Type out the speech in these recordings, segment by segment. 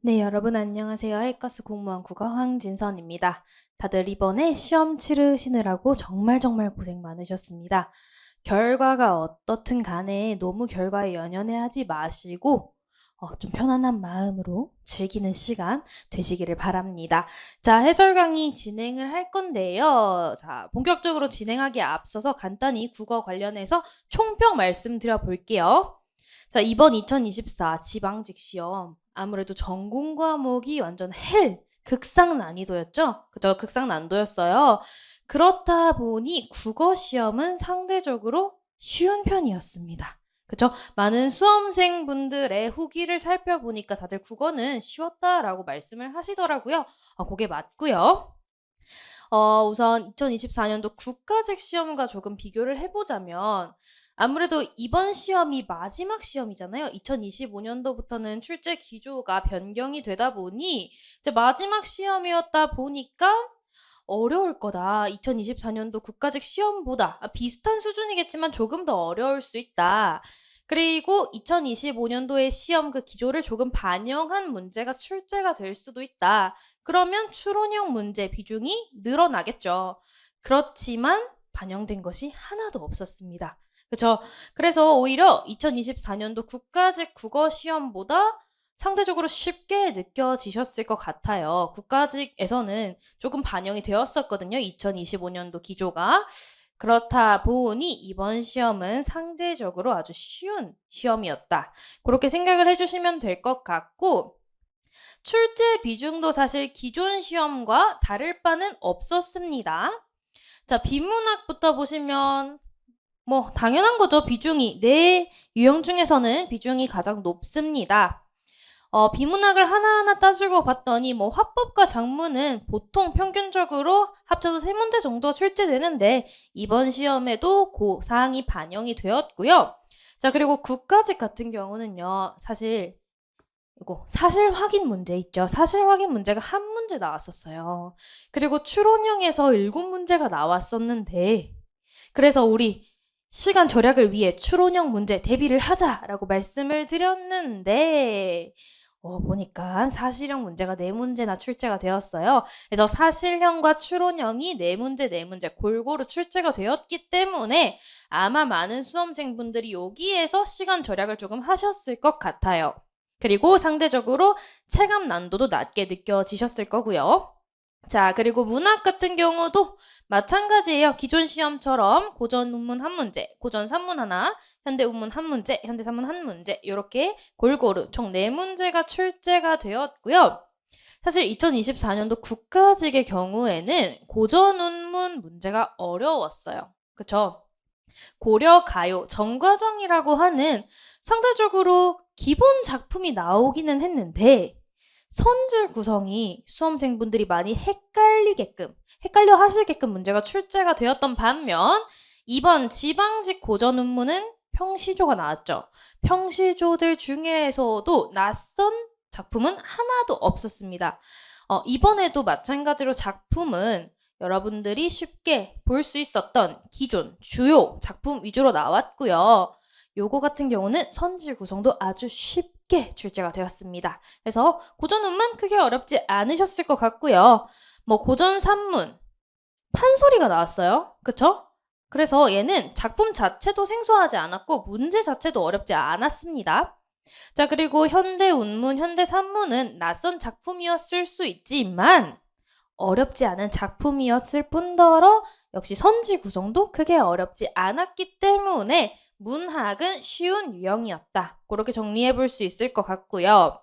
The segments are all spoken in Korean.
네, 여러분 안녕하세요. 해커스 공무원 국어 황진선입니다. 다들 이번에 시험 치르시느라고 정말 고생 많으셨습니다. 결과가 어떻든 간에 너무 결과에 연연해하지 마시고 좀 편안한 마음으로 즐기는 시간 되시기를 바랍니다. 자, 해설 강의 진행을 할 건데요. 자, 본격적으로 진행하기에 앞서서 간단히 국어 관련해서 총평 말씀드려 볼게요. 자, 이번 2024 지방직 시험 아무래도 전공 과목이 완전 극상 난이도였죠? 그죠? 극상 난도였어요. 그렇다 보니 국어 시험은 상대적으로 쉬운 편이었습니다. 그죠? 많은 수험생분들의 후기를 살펴보니까 다들 국어는 쉬웠다라고 말씀을 하시더라고요. 그게 맞고요. 우선 2024년도 국가직 시험과 조금 비교를 해보자면 아무래도 이번 시험이 마지막 시험이잖아요. 2025년도부터는 출제 기조가 변경이 되다 보니 이제 마지막 시험이었다 보니까 어려울 거다. 2024년도 국가직 시험보다 비슷한 수준이겠지만 조금 더 어려울 수 있다. 그리고 2025년도의 시험 그 기조를 조금 반영한 문제가 출제가 될 수도 있다. 그러면 추론형 문제 비중이 늘어나겠죠. 그렇지만 반영된 것이 하나도 없었습니다. 그렇죠? 그래서 오히려 2024년도 국가직 국어 시험보다 상대적으로 쉽게 느껴지셨을 것 같아요. 국가직에서는 조금 반영이 되었었거든요. 2025년도 기조가. 그렇다 보니 이번 시험은 상대적으로 아주 쉬운 시험이었다. 그렇게 생각을 해주시면 될 것 같고 출제 비중도 사실 기존 시험과 다를 바는 없었습니다. 자, 비문학부터 보시면 뭐 당연한 거죠. 비중이. 네 유형 중에서는 비중이 가장 높습니다. 비문학을 하나하나 따지고 봤더니 뭐 화법과 작문은 보통 평균적으로 합쳐서 3문제 정도 출제되는데 이번 시험에도 그 사항이 반영이 되었고요. 자, 그리고 국가직 같은 경우는요. 사실 이거 사실 확인 문제 있죠. 사실 확인 문제가 한 문제 나왔었어요. 그리고 추론형에서 7문제가 나왔었는데 그래서 우리 시간 절약을 위해 추론형 문제 대비를 하자라고 말씀을 드렸는데 보니까 사실형 문제가 4문제나 출제가 되었어요. 그래서 사실형과 추론형이 4문제 골고루 출제가 되었기 때문에 아마 많은 수험생분들이 여기에서 시간 절약을 조금 하셨을 것 같아요. 그리고 상대적으로 체감 난도도 낮게 느껴지셨을 거고요. 자, 그리고 문학 같은 경우도 마찬가지예요. 기존 시험처럼 고전 운문 한 문제, 고전 산문 하나, 현대 운문 한 문제, 현대 산문 한 문제 이렇게 골고루 총 4문제가 출제가 되었고요. 사실 2024년도 국가직의 경우에는 고전 운문 문제가 어려웠어요. 그쵸? 고려 가요 정과정이라고 하는 상대적으로 기본 작품이 나오기는 했는데 선질 구성이 수험생분들이 많이 헷갈려 하시게끔 문제가 출제가 되었던 반면 이번 지방직 고전 운문은 평시조가 나왔죠. 평시조들 중에서도 낯선 작품은 하나도 없었습니다. 이번에도 마찬가지로 작품은 여러분들이 쉽게 볼 수 있었던 기존 주요 작품 위주로 나왔고요. 요거 같은 경우는 선질 구성도 아주 쉽게 출제가 되었습니다. 그래서 고전 운문 크게 어렵지 않으셨을 것 같고요. 뭐 고전 산문, 판소리가 나왔어요. 그쵸? 그래서 얘는 작품 자체도 생소하지 않았고 문제 자체도 어렵지 않았습니다. 자, 그리고 현대 운문, 현대 산문은 낯선 작품이었을 수 있지만 어렵지 않은 작품이었을 뿐더러 역시 선지 구성도 크게 어렵지 않았기 때문에 문학은 쉬운 유형이었다. 그렇게 정리해 볼 수 있을 것 같고요.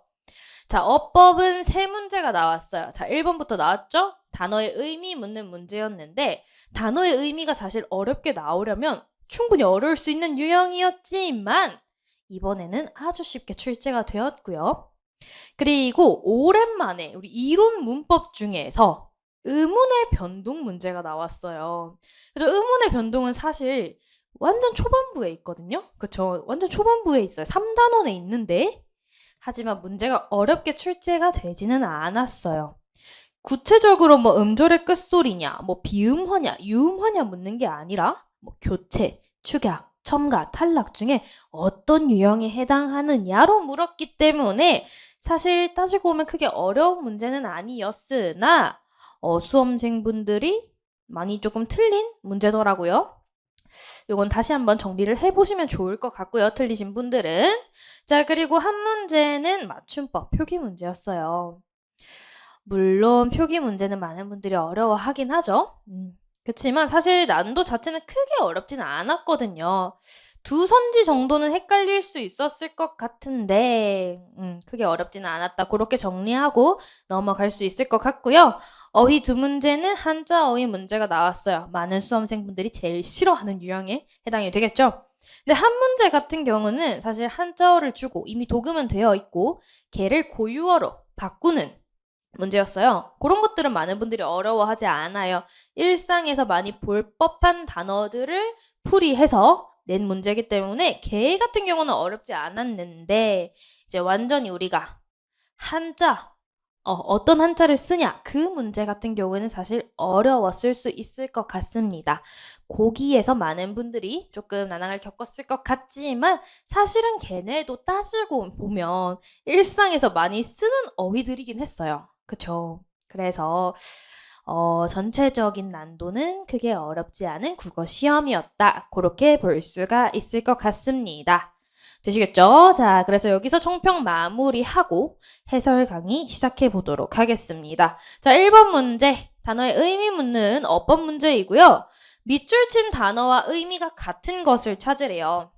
자, 어법은 3문제가 나왔어요. 자, 1번부터 나왔죠? 단어의 의미 묻는 문제였는데 단어의 의미가 사실 어렵게 나오려면 충분히 어려울 수 있는 유형이었지만 이번에는 아주 쉽게 출제가 되었고요. 그리고 오랜만에 우리 이론 문법 중에서 의문의 변동 문제가 나왔어요. 그래서 의문의 변동은 사실 완전 초반부에 있거든요. 그쵸? 완전 초반부에 있어요. 3단원에 있는데 하지만 문제가 어렵게 출제가 되지는 않았어요. 구체적으로 뭐 음절의 끝소리냐, 뭐 비음화냐, 유음화냐 묻는 게 아니라 뭐 교체, 축약, 첨가, 탈락 중에 어떤 유형에 해당하느냐로 물었기 때문에 사실 따지고 보면 크게 어려운 문제는 아니었으나 수험생분들이 많이 조금 틀린 문제더라고요. 요건 다시 한번 정리를 해보시면 좋을 것 같고요. 틀리신 분들은. 자, 그리고 한 문제는 맞춤법 표기 문제였어요. 물론 표기 문제는 많은 분들이 어려워하긴 하죠. 그치만 사실 난도 자체는 크게 어렵지는 않았거든요. 두 선지 정도는 헷갈릴 수 있었을 것 같은데 크게 어렵지는 않았다. 그렇게 정리하고 넘어갈 수 있을 것 같고요. 어휘 두 문제는 한자 어휘 문제가 나왔어요. 많은 수험생분들이 제일 싫어하는 유형에 해당이 되겠죠. 근데 한 문제 같은 경우는 사실 한자어를 주고 이미 녹음은 되어 있고 걔를 고유어로 바꾸는 문제였어요. 그런 것들은 많은 분들이 어려워하지 않아요. 일상에서 많이 볼 법한 단어들을 풀이해서 낸 문제이기 때문에 걔 같은 경우는 어렵지 않았는데 이제 완전히 우리가 한자 어떤 한자를 쓰냐 그 문제 같은 경우에는 사실 어려웠을 수 있을 것 같습니다. 거기에서 많은 분들이 조금 난항을 겪었을 것 같지만 사실은 걔네도 따지고 보면 일상에서 많이 쓰는 어휘들이긴 했어요. 그쵸? 그래서 전체적인 난도는 크게 어렵지 않은 국어 시험이었다. 그렇게 볼 수가 있을 것 같습니다. 되시겠죠? 자, 그래서 여기서 총평 마무리하고 해설 강의 시작해 보도록 하겠습니다. 자, 1번 문제. 단어의 의미 묻는 어법 문제이고요. 밑줄 친 단어와 의미가 같은 것을 찾으래요.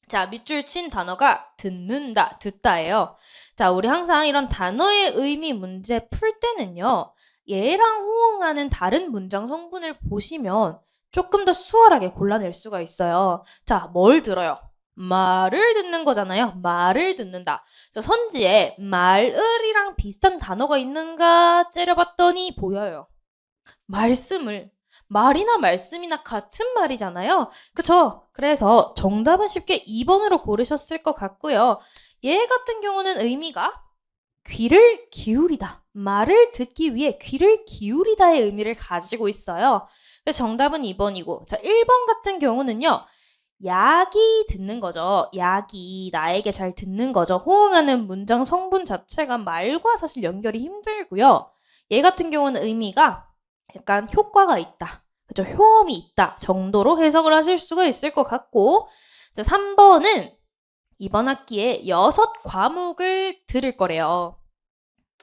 자, 밑줄 친 단어가 듣는다, 듣다예요. 자, 우리 항상 이런 단어의 의미 문제 풀 때는요. 얘랑 호응하는 다른 문장 성분을 보시면 조금 더 수월하게 골라낼 수가 있어요. 자, 뭘 들어요? 말을 듣는 거잖아요. 말을 듣는다. 자, 선지에 말을이랑 비슷한 단어가 있는가 째려봤더니 보여요. 말이나 말씀이나 같은 말이잖아요. 그쵸? 그래서 정답은 쉽게 2번으로 고르셨을 것 같고요. 얘 같은 경우는 의미가 귀를 기울이다. 말을 듣기 위해 귀를 기울이다의 의미를 가지고 있어요. 그래서 정답은 2번이고 자, 1번 같은 경우는요. 약이 듣는 거죠. 약이 나에게 잘 듣는 거죠. 호응하는 문장 성분 자체가 말과 사실 연결이 힘들고요. 얘 같은 경우는 의미가 약간 효과가 있다. 그죠? 효험이 있다 정도로 해석을 하실 수가 있을 것 같고 자, 3번은 이번 학기에 6과목을 들을 거래요.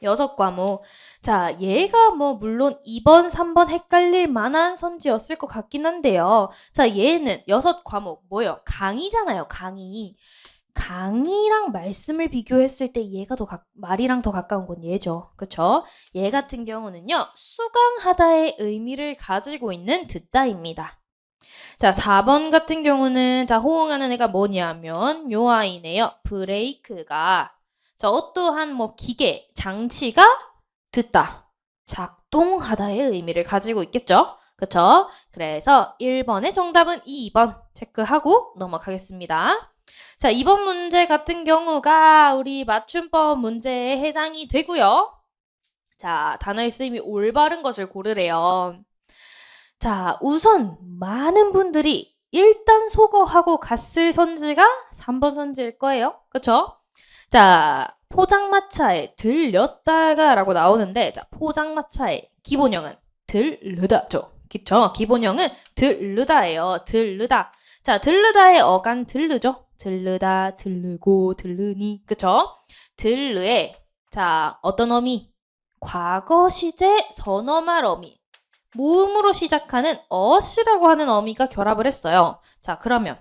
6과목. 자, 얘가 뭐 물론 2번, 3번 헷갈릴 만한 선지였을 것 같긴 한데요. 자, 얘는 6과목 뭐예요? 강의잖아요. 강의랑 말씀을 비교했을 때 얘가 말이랑 더 가까운 건 얘죠. 그쵸? 얘 같은 경우는요. 수강하다의 의미를 가지고 있는 듣다입니다. 자, 4번 같은 경우는 자, 호응하는 애가 뭐냐면 요 아이네요. 브레이크가 자, 어떠한 뭐 기계, 장치가 듣다, 작동하다의 의미를 가지고 있겠죠? 그쵸? 그래서 1번의 정답은 2번 체크하고 넘어가겠습니다. 자, 2번 문제 같은 경우가 우리 맞춤법 문제에 해당이 되고요. 자, 단어의 쓰임이 올바른 것을 고르래요. 자, 우선 많은 분들이 일단 소거하고 갔을 선지가 3번 선지일 거예요. 그쵸? 자, 포장마차에 들렸다가 라고 나오는데 자, 포장마차의 기본형은 들르다죠. 그쵸? 기본형은 들르다예요. 들르다. 자, 들르다의 어간 들르죠. 들르다, 들르고, 들르니. 그쵸? 들르에 자, 어떤 어미? 과거 시제 선어말 어미. 모음으로 시작하는 어시라고 하는 어미가 결합을 했어요. 자, 그러면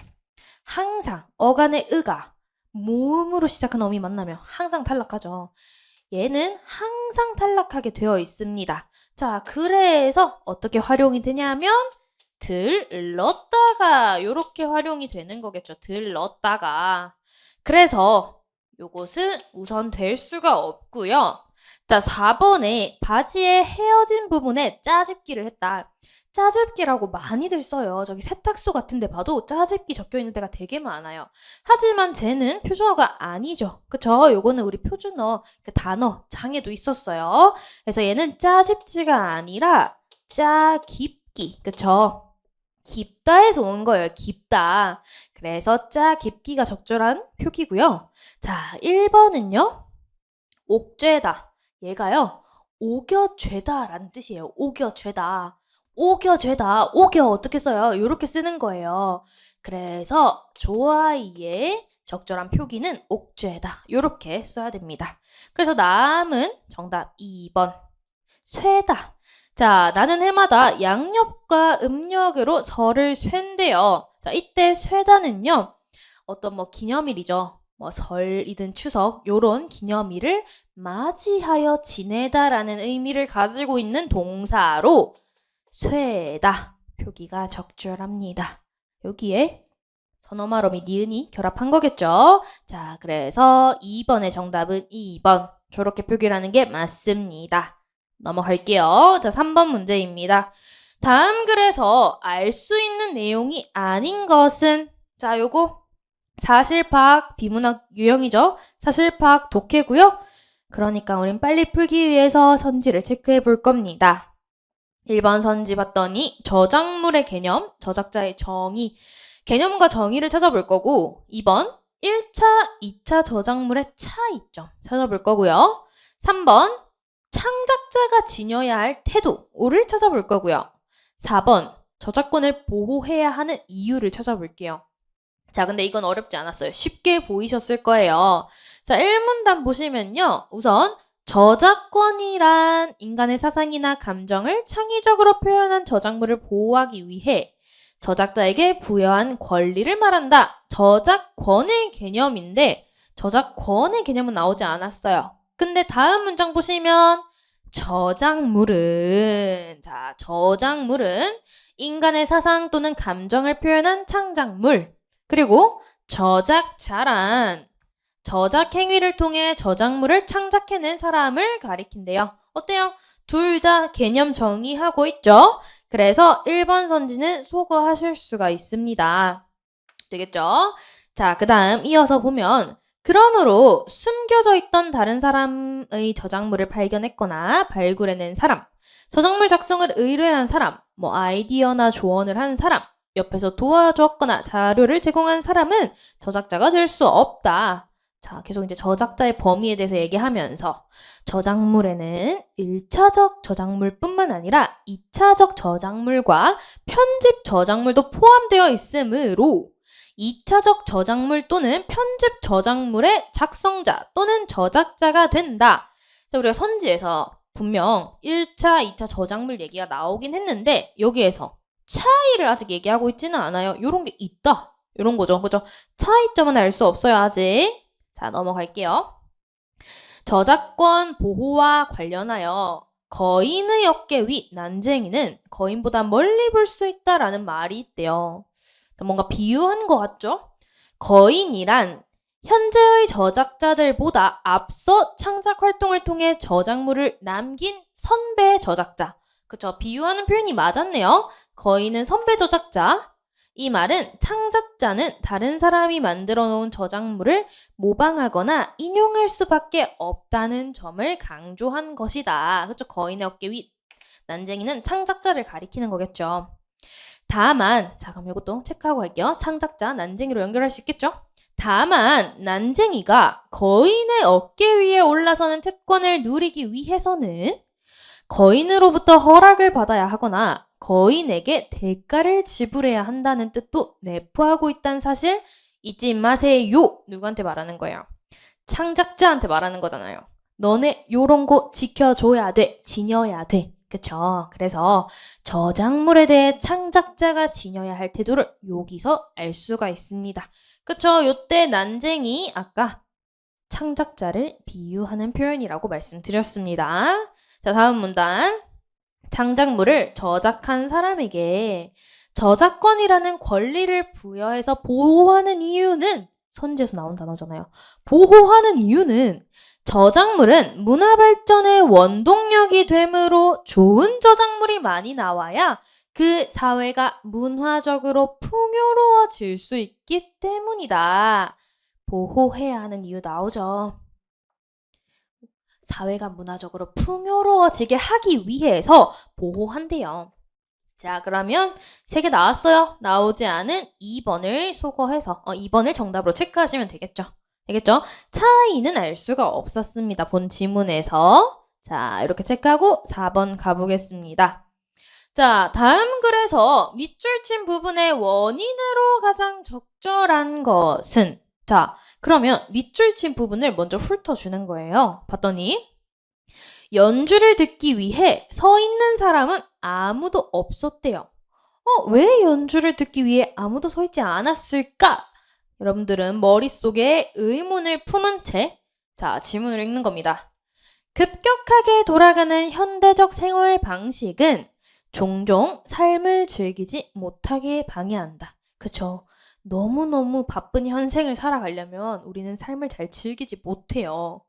항상 어간의 의가 모음으로 시작하는 어미 만나면 항상 탈락하죠. 얘는 항상 탈락하게 되어 있습니다. 자, 그래서 어떻게 활용이 되냐면 들렀다가 이렇게 활용이 되는 거겠죠. 들렀다가. 그래서 요것은 우선 될 수가 없고요. 자, 4번에 바지의 헤어진 부분에 짜집기를 했다. 짜집기라고 많이들 써요. 저기 세탁소 같은 데 봐도 짜집기 적혀 있는 데가 되게 많아요. 하지만 쟤는 표준어가 아니죠. 그쵸? 요거는 우리 표준어 그 단어 장에도 있었어요. 그래서 얘는 짜집지가 아니라 짜깁기. 그쵸? 깊다에서 온 거예요. 깊다. 그래서 짜깁기가 적절한 표기고요. 자, 1번은요. 옥죄다. 얘가요. 오겨죄다 라는 뜻이에요. 오겨죄다. 오겨죄다. 오겨 어떻게 써요? 이렇게 쓰는 거예요. 그래서 좋아이의 적절한 표기는 옥죄다. 이렇게 써야 됩니다. 그래서 남은 정답 2번. 쇠다. 자, 나는 해마다 양력과 음력으로 설을 쇠인데요. 자, 이때 쇠다는요. 어떤 뭐 기념일이죠. 뭐 설이든 추석 요런 기념일을 맞이하여 지내다라는 의미를 가지고 있는 동사로 쇠다 표기가 적절합니다. 여기에 선어말어미 니은이 결합한 거겠죠. 자, 그래서 2번의 정답은 2번. 저렇게 표기를 하는 게 맞습니다. 넘어갈게요. 자, 3번 문제입니다. 다음 글에서 알 수 있는 내용이 아닌 것은 자, 요거 사실파악 비문학 유형이죠. 사실파악 독해고요. 그러니까 우린 빨리 풀기 위해서 선지를 체크해 볼 겁니다. 1번 선지 봤더니 저작물의 개념, 저작자의 정의, 개념과 정의를 찾아볼 거고 2번 1차, 2차 저작물의 차이점 찾아볼 거고요. 3번 창작자가 지녀야 할 태도를 찾아볼 거고요. 4번 저작권을 보호해야 하는 이유를 찾아볼게요. 자, 근데 이건 어렵지 않았어요. 쉽게 보이셨을 거예요. 자, 1문단 보시면요. 우선 저작권이란 인간의 사상이나 감정을 창의적으로 표현한 저작물을 보호하기 위해 저작자에게 부여한 권리를 말한다. 저작권의 개념인데 저작권의 개념은 나오지 않았어요. 근데 다음 문장 보시면 저작물은 인간의 사상 또는 감정을 표현한 창작물. 그리고 저작자란 저작 행위를 통해 저작물을 창작해낸 사람을 가리킨대요. 어때요? 둘 다 개념 정의하고 있죠? 그래서 1번 선지는 소거하실 수가 있습니다. 되겠죠? 자, 그 다음 이어서 보면 그러므로 숨겨져 있던 다른 사람의 저작물을 발견했거나 발굴해낸 사람, 저작물 작성을 의뢰한 사람, 뭐 아이디어나 조언을 한 사람, 옆에서 도와줬거나 자료를 제공한 사람은 저작자가 될 수 없다. 자, 계속 이제 저작자의 범위에 대해서 얘기하면서 저작물에는 1차적 저작물뿐만 아니라 2차적 저작물과 편집 저작물도 포함되어 있으므로 2차적 저작물 또는 편집 저작물의 작성자 또는 저작자가 된다. 자, 우리가 선지에서 분명 1차, 2차 저작물 얘기가 나오긴 했는데 여기에서 차이를 아직 얘기하고 있지는 않아요. 요런 게 있다. 요런 거죠. 그죠? 차이점은 알 수 없어요, 아직. 자, 넘어갈게요. 저작권 보호와 관련하여 거인의 어깨 위 난쟁이는 거인보다 멀리 볼 수 있다라는 말이 있대요. 뭔가 비유한 것 같죠? 거인이란 현재의 저작자들보다 앞서 창작 활동을 통해 저작물을 남긴 선배 저작자. 그쵸? 비유하는 표현이 맞았네요. 거인은 선배 저작자. 이 말은 창작자는 다른 사람이 만들어 놓은 저작물을 모방하거나 인용할 수밖에 없다는 점을 강조한 것이다. 그쵸? 거인의 어깨 위 난쟁이는 창작자를 가리키는 거겠죠. 다만, 자, 그럼 이것도 체크하고 갈게요. 창작자, 난쟁이로 연결할 수 있겠죠? 다만, 난쟁이가 거인의 어깨 위에 올라서는 특권을 누리기 위해서는 거인으로부터 허락을 받아야 하거나 거인에게 대가를 지불해야 한다는 뜻도 내포하고 있다는 사실 잊지 마세요. 누구한테 말하는 거예요? 창작자한테 말하는 거잖아요. 너네 요런 거 지켜줘야 돼. 지녀야 돼. 그쵸? 그래서 저작물에 대해 창작자가 지녀야 할 태도를 여기서 알 수가 있습니다. 그쵸? 요때 난쟁이 아까 창작자를 비유하는 표현이라고 말씀드렸습니다. 자, 다음 문단. 창작물을 저작한 사람에게 저작권이라는 권리를 부여해서 보호하는 이유는 선지에서 나온 단어잖아요. 보호하는 이유는 저작물은 문화 발전의 원동력이 되므로 좋은 저작물이 많이 나와야 그 사회가 문화적으로 풍요로워질 수 있기 때문이다. 보호해야 하는 이유 나오죠. 사회가 문화적으로 풍요로워지게 하기 위해서 보호한대요. 자, 그러면 3개 나왔어요. 나오지 않은 2번을 소거해서 2번을 정답으로 체크하시면 되겠죠. 알겠죠? 차이는 알 수가 없었습니다. 본 지문에서. 자, 이렇게 체크하고 4번 가보겠습니다. 자, 다음 글에서 밑줄 친 부분의 원인으로 가장 적절한 것은? 자, 그러면 밑줄 친 부분을 먼저 훑어주는 거예요. 봤더니 연주를 듣기 위해 서 있는 사람은 아무도 없었대요. 왜 연주를 듣기 위해 아무도 서 있지 않았을까? 여러분들은 머릿속에 의문을 품은 채, 자, 지문을 읽는 겁니다. 급격하게 돌아가는 현대적 생활 방식은 종종 삶을 즐기지 못하게 방해한다. 그쵸? 너무너무 바쁜 현생을 살아가려면 우리는 삶을 잘 즐기지 못해요.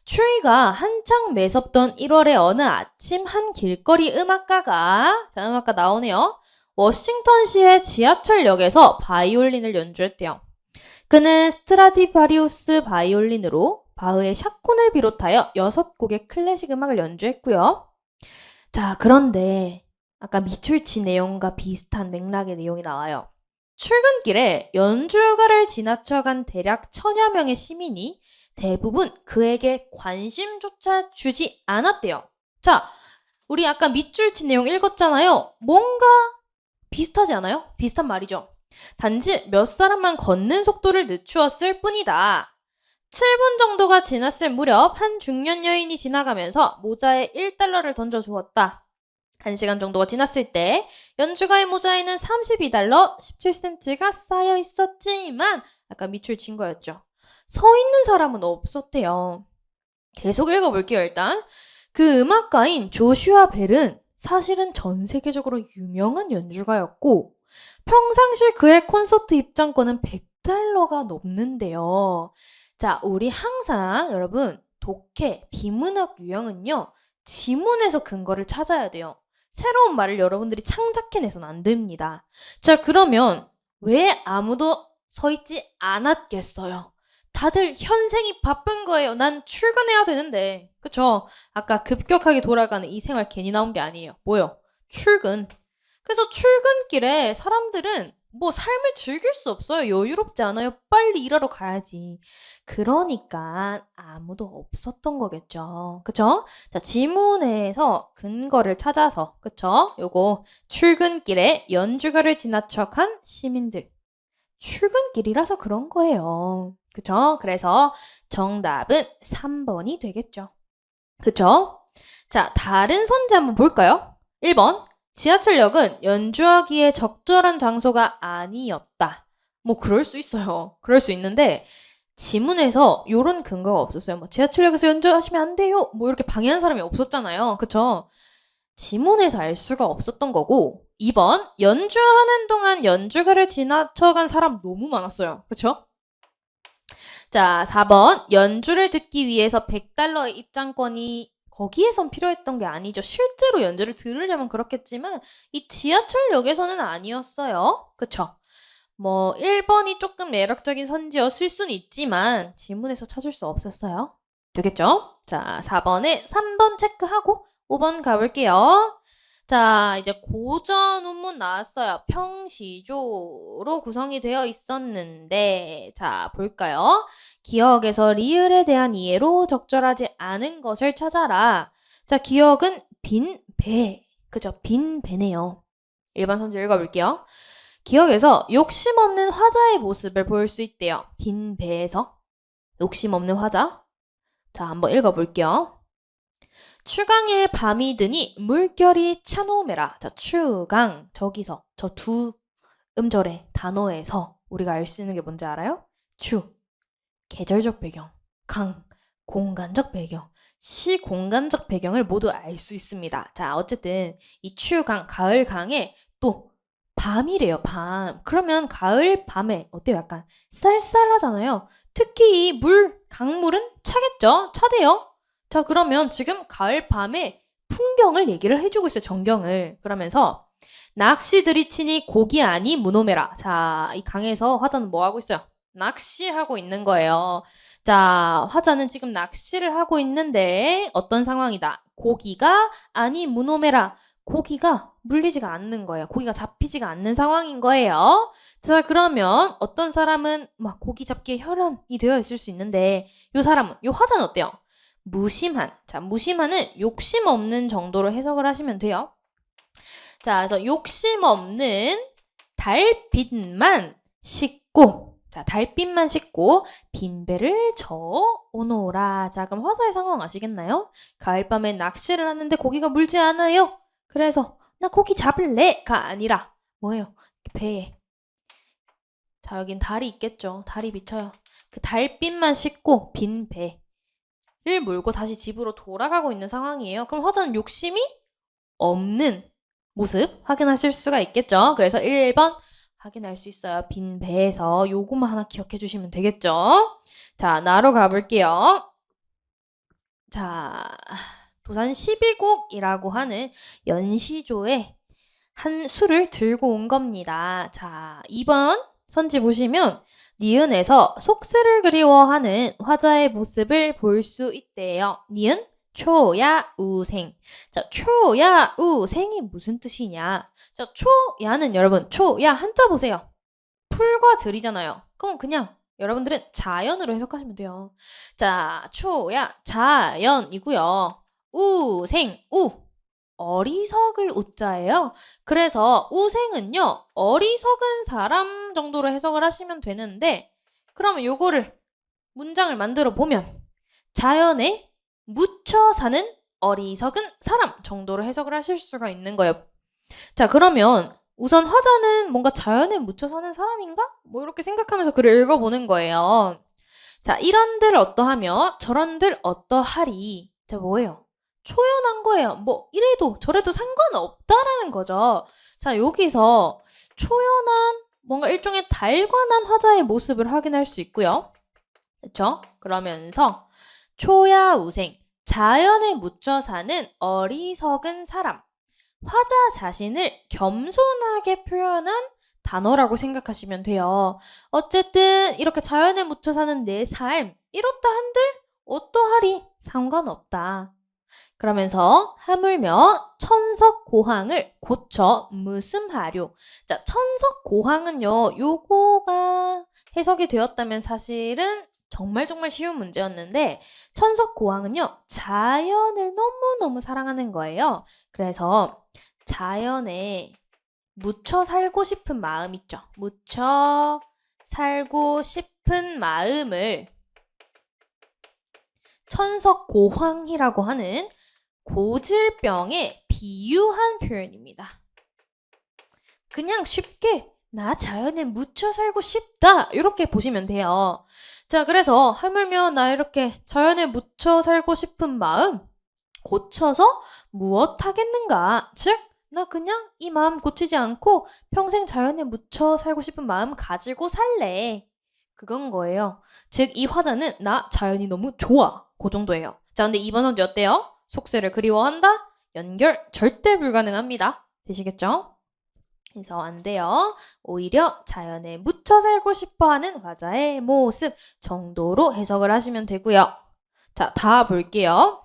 추위가 한창 매섭던 1월의 어느 아침 한 길거리 음악가가, 자, 음악가 나오네요. 워싱턴시의 지하철역에서 바이올린을 연주했대요. 그는 스트라디바리우스 바이올린으로 바흐의 샤콘을 비롯하여 6곡의 클래식 음악을 연주했고요. 자, 그런데 아까 밑줄친 내용과 비슷한 맥락의 내용이 나와요. 출근길에 연주가를 지나쳐간 대략 1000여 명의 시민이 대부분 그에게 관심조차 주지 않았대요. 자, 우리 아까 밑줄 친 내용 읽었잖아요. 뭔가 비슷하지 않아요? 비슷한 말이죠. 단지 몇 사람만 걷는 속도를 늦추었을 뿐이다. 7분 정도가 지났을 무렵 한 중년 여인이 지나가면서 모자에 1달러를 던져주었다. 1시간 정도가 지났을 때 연주가의 모자에는 32달러 17센트가 쌓여 있었지만 아까 밑줄 친 거였죠. 서 있는 사람은 없었대요. 계속 읽어볼게요, 일단. 그 음악가인 조슈아 벨은 사실은 전 세계적으로 유명한 연주가였고 평상시 그의 콘서트 입장권은 100달러가 넘는데요. 자, 우리 항상 여러분 독해, 비문학 유형은요. 지문에서 근거를 찾아야 돼요. 새로운 말을 여러분들이 창작해내서는 안 됩니다. 자, 그러면 왜 아무도 서 있지 않았겠어요? 다들 현생이 바쁜 거예요. 난 출근해야 되는데. 그쵸? 아까 급격하게 돌아가는 이 생활 괜히 나온 게 아니에요. 뭐요? 출근. 그래서 출근길에 사람들은 뭐 삶을 즐길 수 없어요. 여유롭지 않아요. 빨리 일하러 가야지. 그러니까 아무도 없었던 거겠죠. 그쵸? 자, 지문에서 근거를 찾아서, 그쵸? 요거 출근길에 연주가를 지나쳐간 시민들. 출근길이라서 그런 거예요. 그쵸? 그래서 정답은 3번이 되겠죠. 그쵸? 자, 다른 선지 한번 볼까요? 1번. 지하철역은 연주하기에 적절한 장소가 아니었다. 뭐 그럴 수 있어요. 그럴 수 있는데 지문에서 요런 근거가 없었어요. 뭐 지하철역에서 연주하시면 안 돼요. 뭐 이렇게 방해한 사람이 없었잖아요. 그쵸? 지문에서 알 수가 없었던 거고 2번. 연주하는 동안 연주가를 지나쳐간 사람 너무 많았어요. 그쵸? 자, 4번. 연주를 듣기 위해서 100달러의 입장권이 거기에선 필요했던 게 아니죠. 실제로 연주를 들으려면 그렇겠지만 이 지하철역에서는 아니었어요. 그쵸? 뭐 1번이 조금 매력적인 선지였을 수는 있지만 지문에서 찾을 수 없었어요. 되겠죠? 자, 4번에 3번 체크하고 5번 가볼게요. 자, 이제 고전 운문 나왔어요. 평시조로 구성이 되어 있었는데, 자, 볼까요? 기억에서 리을에 대한 이해로 적절하지 않은 것을 찾아라. 자, 기억은 빈 배. 그죠? 빈 배네요. 일반 선지 읽어볼게요. 기억에서 욕심 없는 화자의 모습을 볼 수 있대요. 빈 배에서. 욕심 없는 화자. 자, 한번 읽어볼게요. 추강에 밤이 드니 물결이 차노메라. 자, 추강. 저기서, 저 두 음절의 단어에서 우리가 알 수 있는 게 뭔지 알아요? 추. 계절적 배경. 강. 공간적 배경. 시공간적 배경을 모두 알 수 있습니다. 자, 어쨌든 이 추강, 가을 강에 또 밤이래요, 밤. 그러면 가을 밤에 어때요? 약간 쌀쌀하잖아요. 특히 이 강물은 차겠죠? 차대요. 자, 그러면 지금 가을 밤에 풍경을 얘기를 해주고 있어요, 전경을. 그러면서 낚시들이 치니 고기 아니 무노메라. 자, 이 강에서 화자는 뭐 하고 있어요? 낚시하고 있는 거예요. 자, 화자는 지금 낚시를 하고 있는데 어떤 상황이다? 고기가 아니 무노메라. 고기가 물리지가 않는 거예요. 고기가 잡히지가 않는 상황인 거예요. 자, 그러면 어떤 사람은 막 고기 잡기에 혈연이 되어 있을 수 있는데 요 사람은, 요 화자는 어때요? 무심한. 자, 무심한은 욕심 없는 정도로 해석을 하시면 돼요. 자, 그래서 욕심 없는 달빛만 씻고, 자, 달빛만 씻고 빈배를 저어 오노라. 자, 그럼 화사의 상황 아시겠나요? 가을밤에 낚시를 하는데 고기가 물지 않아요. 그래서 나 고기 잡을래가 아니라 뭐예요? 배에. 자, 여긴 달이 있겠죠. 달이 비쳐요. 그 달빛만 씻고 빈 배를 몰고 다시 집으로 돌아가고 있는 상황이에요. 그럼 화자는 욕심이 없는 모습 확인하실 수가 있겠죠. 그래서 1번 확인할 수 있어요. 빈 배에서 요것만 하나 기억해 주시면 되겠죠. 자, 나로 가볼게요. 자, 도산 12곡이라고 하는 연시조의 한 수를 들고 온 겁니다. 자, 2번 선지 보시면 니은에서 속세를 그리워하는 화자의 모습을 볼 수 있대요. 니은 초야우생. 자, 초야우생이 무슨 뜻이냐? 자, 초야는 여러분, 초야 한자 보세요. 풀과 들이잖아요. 그럼 그냥 여러분들은 자연으로 해석하시면 돼요. 자, 초야 자연이고요. 우생, 어리석을 우자예요. 그래서 우생은요, 어리석은 사람 정도로 해석을 하시면 되는데, 그러면 요거를 문장을 만들어 보면 자연에 묻혀 사는 어리석은 사람 정도로 해석을 하실 수가 있는 거예요. 자, 그러면 우선 화자는 뭔가 자연에 묻혀 사는 사람인가? 뭐 이렇게 생각하면서 글을 읽어보는 거예요. 자, 이런들 어떠하며 저런들 어떠하리. 자, 뭐예요? 초연한 거예요. 뭐 이래도 저래도 상관없다라는 거죠. 자, 여기서 초연한 뭔가 일종의 달관한 화자의 모습을 확인할 수 있고요. 그렇죠? 그러면서 초야우생, 자연에 묻혀 사는 어리석은 사람, 화자 자신을 겸손하게 표현한 단어라고 생각하시면 돼요. 어쨌든 이렇게 자연에 묻혀 사는 내 삶, 이렇다 한들 어떠하리 상관없다. 그러면서 하물며 천석고항을 고쳐 무슴하료. 자, 천석고항은요, 요거가 해석이 되었다면 사실은 정말 쉬운 문제였는데 천석고항은요, 자연을 너무너무 사랑하는 거예요. 그래서 자연에 묻혀 살고 싶은 마음 있죠. 묻혀 살고 싶은 마음을 천석고황이라고 하는 고질병에 비유한 표현입니다. 그냥 쉽게 나 자연에 묻혀 살고 싶다 이렇게 보시면 돼요. 자, 그래서 하물며 나 이렇게 자연에 묻혀 살고 싶은 마음 고쳐서 무엇 하겠는가? 즉, 나 그냥 이 마음 고치지 않고 평생 자연에 묻혀 살고 싶은 마음 가지고 살래. 그건 거예요. 즉, 이 화자는 나 자연이 너무 좋아. 그 정도예요. 자, 근데 2번 선지 어때요? 속세를 그리워한다? 연결 절대 불가능합니다. 되시겠죠? 그래서 안 돼요. 오히려 자연에 묻혀 살고 싶어하는 화자의 모습 정도로 해석을 하시면 되고요. 자, 다 볼게요.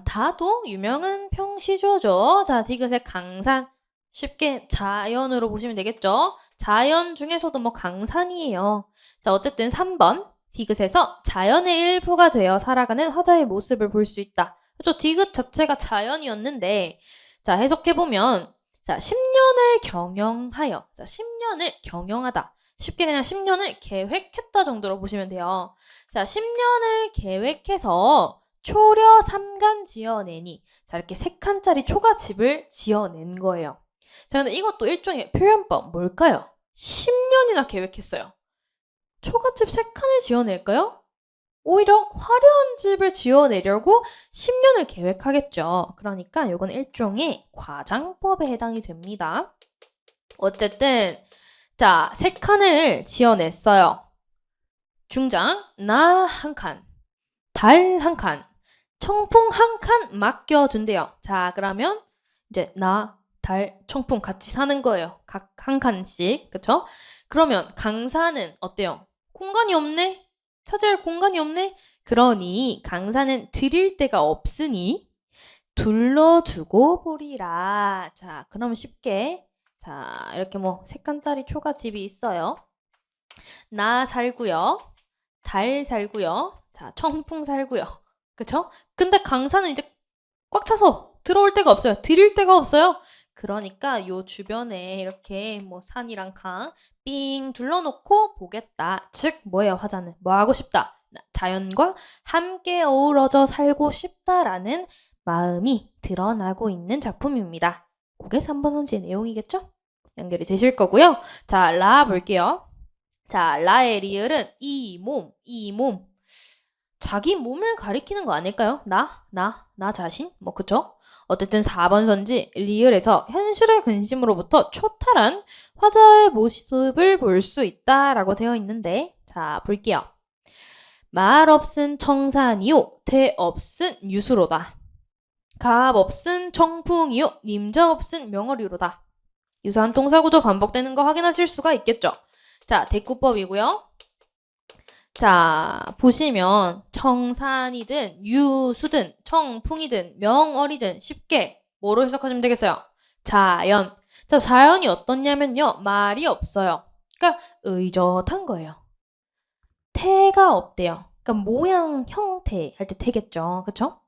다도 유명한 평시조죠. 자, 디귿의 강산. 쉽게 자연으로 보시면 되겠죠. 자연 중에서도 뭐 강산이에요. 자, 어쨌든 3번. 디귿에서 자연의 일부가 되어 살아가는 화자의 모습을 볼 수 있다. 그렇죠? 디귿 자체가 자연이었는데, 자, 해석해보면, 자, 10년을 경영하여. 자, 10년을 경영하다. 쉽게 그냥 10년을 계획했다 정도로 보시면 돼요. 자, 10년을 계획해서 초려 3간 지어내니. 자, 이렇게 3칸짜리 초가집을 지어낸 거예요. 자, 근데 이것도 일종의 표현법 뭘까요? 10년이나 계획했어요. 초가집 3칸을 지어낼까요? 오히려 화려한 집을 지어내려고 10년을 계획하겠죠. 그러니까 이건 일종의 과장법에 해당이 됩니다. 어쨌든 자, 3칸을 지어냈어요. 중장 나 1칸, 달 1칸, 청풍 1칸 맡겨준대요. 자, 그러면 이제 나, 달, 청풍 같이 사는 거예요. 각 1칸씩. 그쵸? 그러면 강사는 어때요? 공간이 없네? 차지할 공간이 없네? 그러니 강사는 드릴 데가 없으니 둘러두고 보리라. 자, 그러면 쉽게. 자, 이렇게 뭐 색깔짜리 초가집이 있어요. 나 살고요. 달 살고요. 자, 청풍 살고요. 그쵸? 근데 강산은 이제 꽉 차서 들어올 데가 없어요. 들일 데가 없어요. 그러니까 요 주변에 이렇게 뭐 산이랑 강 삥 둘러놓고 보겠다. 즉 뭐예요? 화자는 뭐 하고 싶다. 자연과 함께 어우러져 살고 싶다라는 마음이 드러나고 있는 작품입니다. 그게 3번 선지의 내용이겠죠? 연결이 되실 거고요. 자, 라 볼게요. 자, 라의 리을은 이 몸. 자기 몸을 가리키는 거 아닐까요? 나 자신? 뭐, 그쵸? 어쨌든 4번 선지 리을에서 현실의 근심으로부터 초탈한 화자의 모습을 볼 수 있다라고 되어 있는데, 자, 볼게요. 말 없은 청산이요, 태 없은 유수로다. 갑 없은 청풍이요, 님자 없은 명어리로다. 유사한 동사구조 반복되는 거 확인하실 수가 있겠죠? 자, 대꾸법이고요. 자, 보시면 청산이든 유수든 청풍이든 명어리든 쉽게 뭐로 해석하시면 되겠어요? 자연. 자, 자연이 어떻냐면요. 말이 없어요. 그러니까 의젓한 거예요. 태가 없대요. 그러니까 모양, 형태 할 때 태겠죠. 그쵸?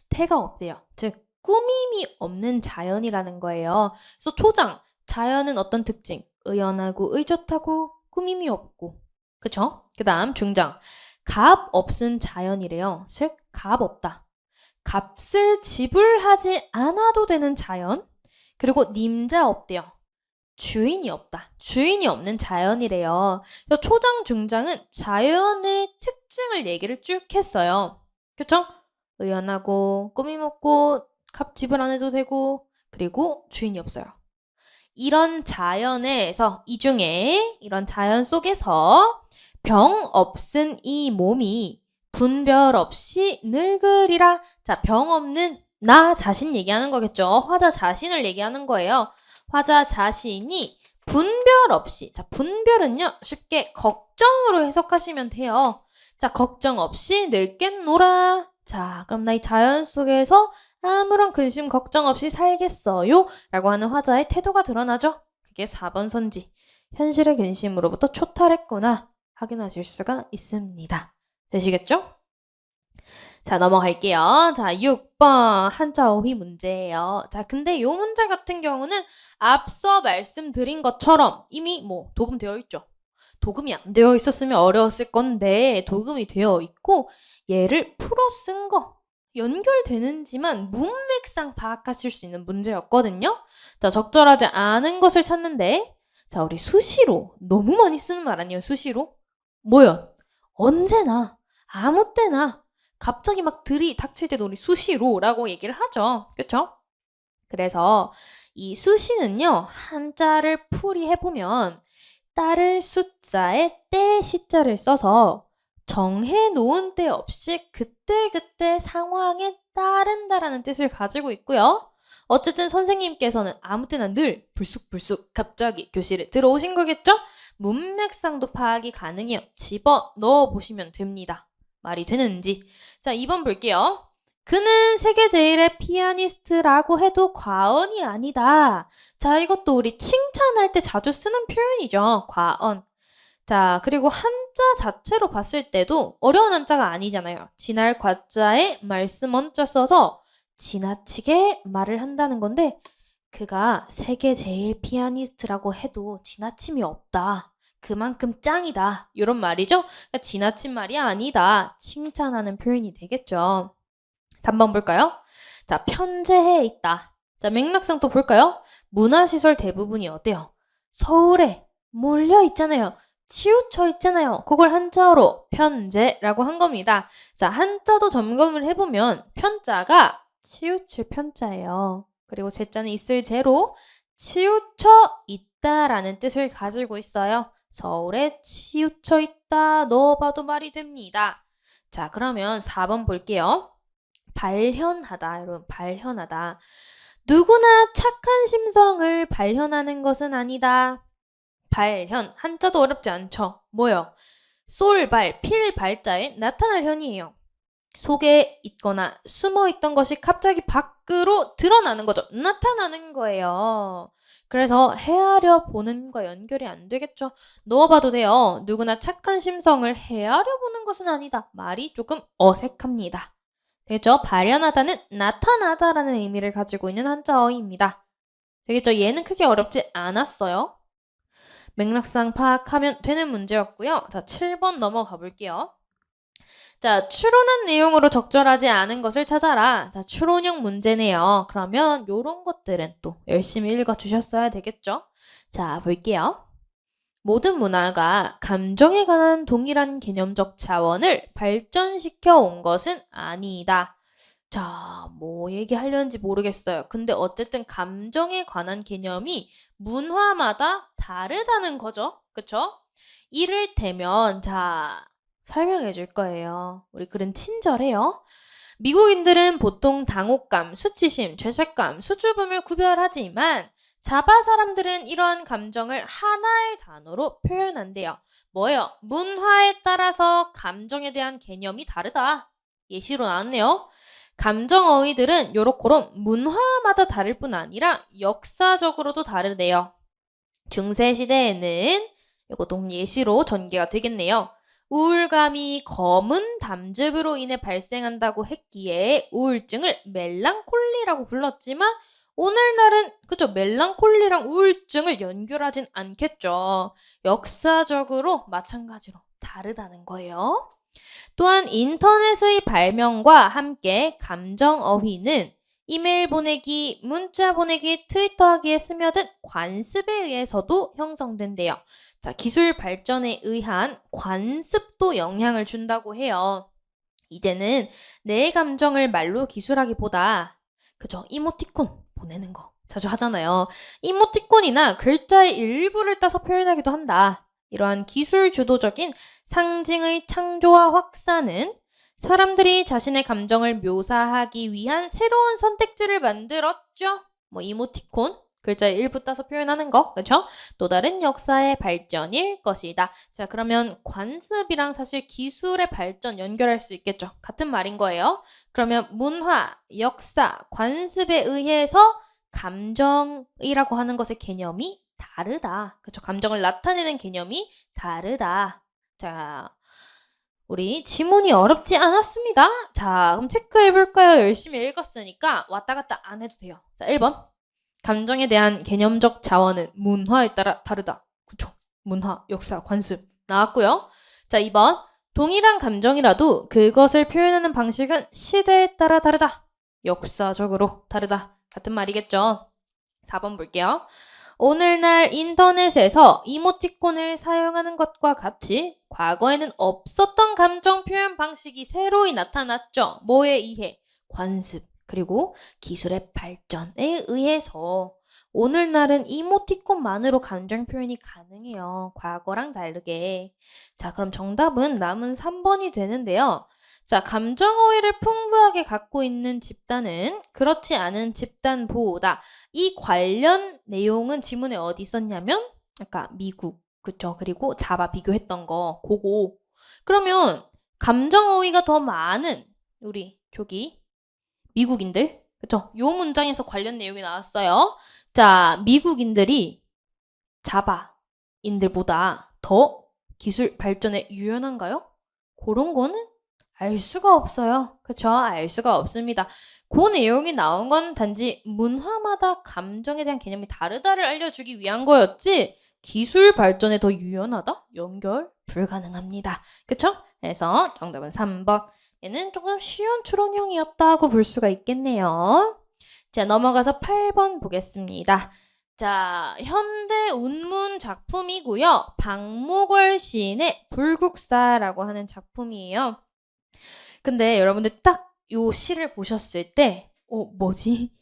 태가 없대요. 즉 꾸밈이 없는 자연이라는 거예요. 그래서 초장, 자연은 어떤 특징? 의연하고 의젓하고 꾸밈이 없고. 그쵸? 그 다음 중장, 값 없은 자연이래요. 즉 값 없다. 값을 지불하지 않아도 되는 자연. 그리고 님자 없대요. 주인이 없다. 주인이 없는 자연이래요. 그래서 초장, 중장은 자연의 특징을 얘기를 쭉 했어요. 그쵸? 의연하고 꾸밈 없고 값 지불 안 해도 되고 그리고 주인이 없어요. 이런 자연에서 이 중에 이런 자연 속에서 병 없은 이 몸이 분별 없이 늙으리라. 자, 병 없는 나 자신 얘기하는 거겠죠. 화자 자신을 얘기하는 거예요. 화자 자신이 분별 없이, 자, 분별은요, 쉽게 걱정으로 해석하시면 돼요. 자, 걱정 없이 늙겠노라. 자, 그럼 나 이 자연 속에서 아무런 근심 걱정 없이 살겠어요. 라고 하는 화자의 태도가 드러나죠. 그게 4번 선지. 현실의 근심으로부터 초탈했구나. 확인하실 수가 있습니다. 되시겠죠? 자, 넘어갈게요. 자, 6번 한자 어휘 문제예요. 자, 근데 이 문제 같은 경우는 앞서 말씀드린 것처럼 이미 뭐 도금되어 있죠. 도금이 안 되어 있었으면 어려웠을 건데 도금이 되어 있고 얘를 풀어 쓴 거 연결되는지만 문맥상 파악하실 수 있는 문제였거든요. 자, 적절하지 않은 것을 찾는데 자, 우리 수시로 너무 많이 쓰는 말 아니에요, 수시로? 뭐요? 언제나 아무 때나 갑자기 막 들이 닥칠 때도 우리 수시로라고 얘기를 하죠. 그쵸? 그래서 이 수시는요, 한자를 풀이해보면 따를 숫자에 때 시자를 써서 정해놓은 때 없이 그때그때 상황에 따른다라는 뜻을 가지고 있고요. 어쨌든 선생님께서는 아무 때나 늘 불쑥불쑥 갑자기 교실에 들어오신 거겠죠? 문맥상도 파악이 가능해요. 집어 넣어보시면 됩니다. 말이 되는지. 자, 2번 볼게요. 그는 세계 제일의 피아니스트라고 해도 과언이 아니다. 자, 이것도 우리 칭찬할 때 자주 쓰는 표현이죠. 과언. 자, 그리고 한자 자체로 봤을 때도 어려운 한자가 아니잖아요. 지날 과자에 말씀 원자 써서 지나치게 말을 한다는 건데 그가 세계 제일 피아니스트라고 해도 지나침이 없다. 그만큼 짱이다. 이런 말이죠. 그러니까 지나친 말이 아니다. 칭찬하는 표현이 되겠죠. 3번 볼까요? 자, 편재해 있다. 자, 맥락상 또 볼까요? 문화시설 대부분이 어때요? 서울에 몰려 있잖아요. 치우쳐 있잖아요. 그걸 한자어로 편재라고 한 겁니다. 자, 한자도 점검을 해보면 편자가 치우칠 편자예요. 그리고 제자는 있을 제로 치우쳐 있다라는 뜻을 가지고 있어요. 서울에 치우쳐 있다 넣어봐도 말이 됩니다. 자, 그러면 4번 볼게요. 발현하다, 여러분, 발현하다. 누구나 착한 심성을 발현하는 것은 아니다. 발현, 한자도 어렵지 않죠? 뭐요? 솔, 발, 필, 발자에 나타날 현이에요. 속에 있거나 숨어 있던 것이 갑자기 밖으로 드러나는 거죠. 나타나는 거예요. 그래서 헤아려 보는 거 연결이 안 되겠죠. 넣어봐도 돼요. 누구나 착한 심성을 헤아려 보는 것은 아니다. 말이 조금 어색합니다. 되죠? 발현하다는 나타나다라는 의미를 가지고 있는 한자어입니다. 되겠죠? 얘는 크게 어렵지 않았어요. 맥락상 파악하면 되는 문제였고요. 자, 7번 넘어가 볼게요. 자, 추론한 내용으로 적절하지 않은 것을 찾아라. 자, 추론형 문제네요. 그러면 요런 것들은 또 열심히 읽어주셨어야 되겠죠? 자, 볼게요. 모든 문화가 감정에 관한 동일한 개념적 자원을 발전시켜 온 것은 아니다. 자, 뭐 얘기하려는지 모르겠어요. 근데 어쨌든 감정에 관한 개념이 문화마다 다르다는 거죠. 그쵸? 이를테면, 자, 설명해 줄 거예요. 우리 글은 친절해요. 미국인들은 보통 당혹감, 수치심, 죄책감, 수줍음을 구별하지만 자바 사람들은 이러한 감정을 하나의 단어로 표현한대요. 뭐예요? 문화에 따라서 감정에 대한 개념이 다르다. 예시로 나왔네요. 감정 어휘들은 요렇게로 문화마다 다를 뿐 아니라 역사적으로도 다르대요. 중세시대에는 이것도 예시로 전개가 되겠네요. 우울감이 검은 담즙으로 인해 발생한다고 했기에 우울증을 멜랑콜리라고 불렀지만 오늘날은 그죠? 멜랑콜리랑 우울증을 연결하진 않겠죠. 역사적으로 마찬가지로 다르다는 거예요. 또한 인터넷의 발명과 함께 감정 어휘는 이메일 보내기, 문자 보내기, 트위터 하기에 스며든 관습에 의해서도 형성된대요. 자, 기술 발전에 의한 관습도 영향을 준다고 해요. 이제는 내 감정을 말로 기술하기보다 그죠? 이모티콘 보내는 거 자주 하잖아요. 이모티콘이나 글자의 일부를 따서 표현하기도 한다. 이러한 기술 주도적인 상징의 창조와 확산은 사람들이 자신의 감정을 묘사하기 위한 새로운 선택지를 만들었죠. 뭐 이모티콘, 글자의 일부 따서 표현하는 거, 그렇죠? 또 다른 역사의 발전일 것이다. 자, 그러면 관습이랑 사실 기술의 발전 연결할 수 있겠죠. 같은 말인 거예요. 그러면 문화, 역사, 관습에 의해서 감정이라고 하는 것의 개념이 다르다. 그렇죠? 감정을 나타내는 개념이 다르다. 자, 우리 지문이 어렵지 않았습니다. 자, 그럼 체크해볼까요? 열심히 읽었으니까 왔다 갔다 안 해도 돼요. 자, 1번. 감정에 대한 개념적 자원은 문화에 따라 다르다. 그쵸? 문화, 역사, 관습 나왔고요. 자, 2번. 동일한 감정이라도 그것을 표현하는 방식은 시대에 따라 다르다. 역사적으로 다르다. 같은 말이겠죠? 4번 볼게요. 오늘날 인터넷에서 이모티콘을 사용하는 것과 같이 과거에는 없었던 감정 표현 방식이 새로이 나타났죠. 뭐에 의해? 관습, 그리고 기술의 발전에 의해서 오늘날은 이모티콘만으로 감정 표현이 가능해요. 과거랑 다르게. 자, 그럼 정답은 남은 3번이 되는데요. 자, 감정 어휘를 풍부하게 갖고 있는 집단은 그렇지 않은 집단보다 이 관련 내용은 지문에 어디 있었냐면 아까 미국, 그쵸? 그리고 자바 비교했던 거 그거. 그러면 감정 어휘가 더 많은 우리 저기 미국인들, 그쵸? 요 문장에서 관련 내용이 나왔어요. 자, 미국인들이 자바인들보다 더 기술 발전에 유연한가요? 그런 거는 알 수가 없어요. 그쵸? 알 수가 없습니다. 그 내용이 나온 건 단지 문화마다 감정에 대한 개념이 다르다를 알려주기 위한 거였지 기술 발전에 더 유연하다? 연결 불가능합니다. 그쵸? 그래서 정답은 3번. 얘는 조금 쉬운 추론형이었다고 볼 수가 있겠네요. 자, 넘어가서 8번 보겠습니다. 자, 현대 운문 작품이고요. 박목월 시인의 불국사라고 하는 작품이에요. 근데 여러분들 딱 요 시를 보셨을 때 뭐지?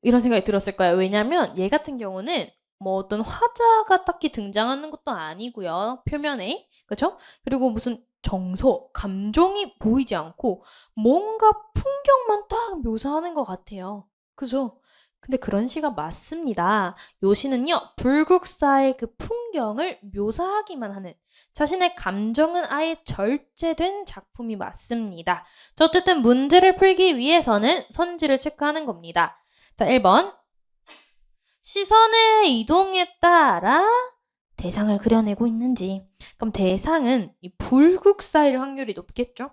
이런 생각이 들었을 거예요. 왜냐면 얘 같은 경우는 뭐 어떤 화자가 딱히 등장하는 것도 아니고요. 표면에. 그렇죠? 그리고 무슨 정서, 감정이 보이지 않고 뭔가 풍경만 딱 묘사하는 것 같아요. 그죠? 근데 그런 시가 맞습니다. 요 시는요, 불국사의 그 풍경을 묘사하기만 하는 자신의 감정은 아예 절제된 작품이 맞습니다. 자, 어쨌든 문제를 풀기 위해서는 선지를 체크하는 겁니다. 자, 1번. 시선의 이동에 따라 대상을 그려내고 있는지. 그럼 대상은 이 불국사일 확률이 높겠죠?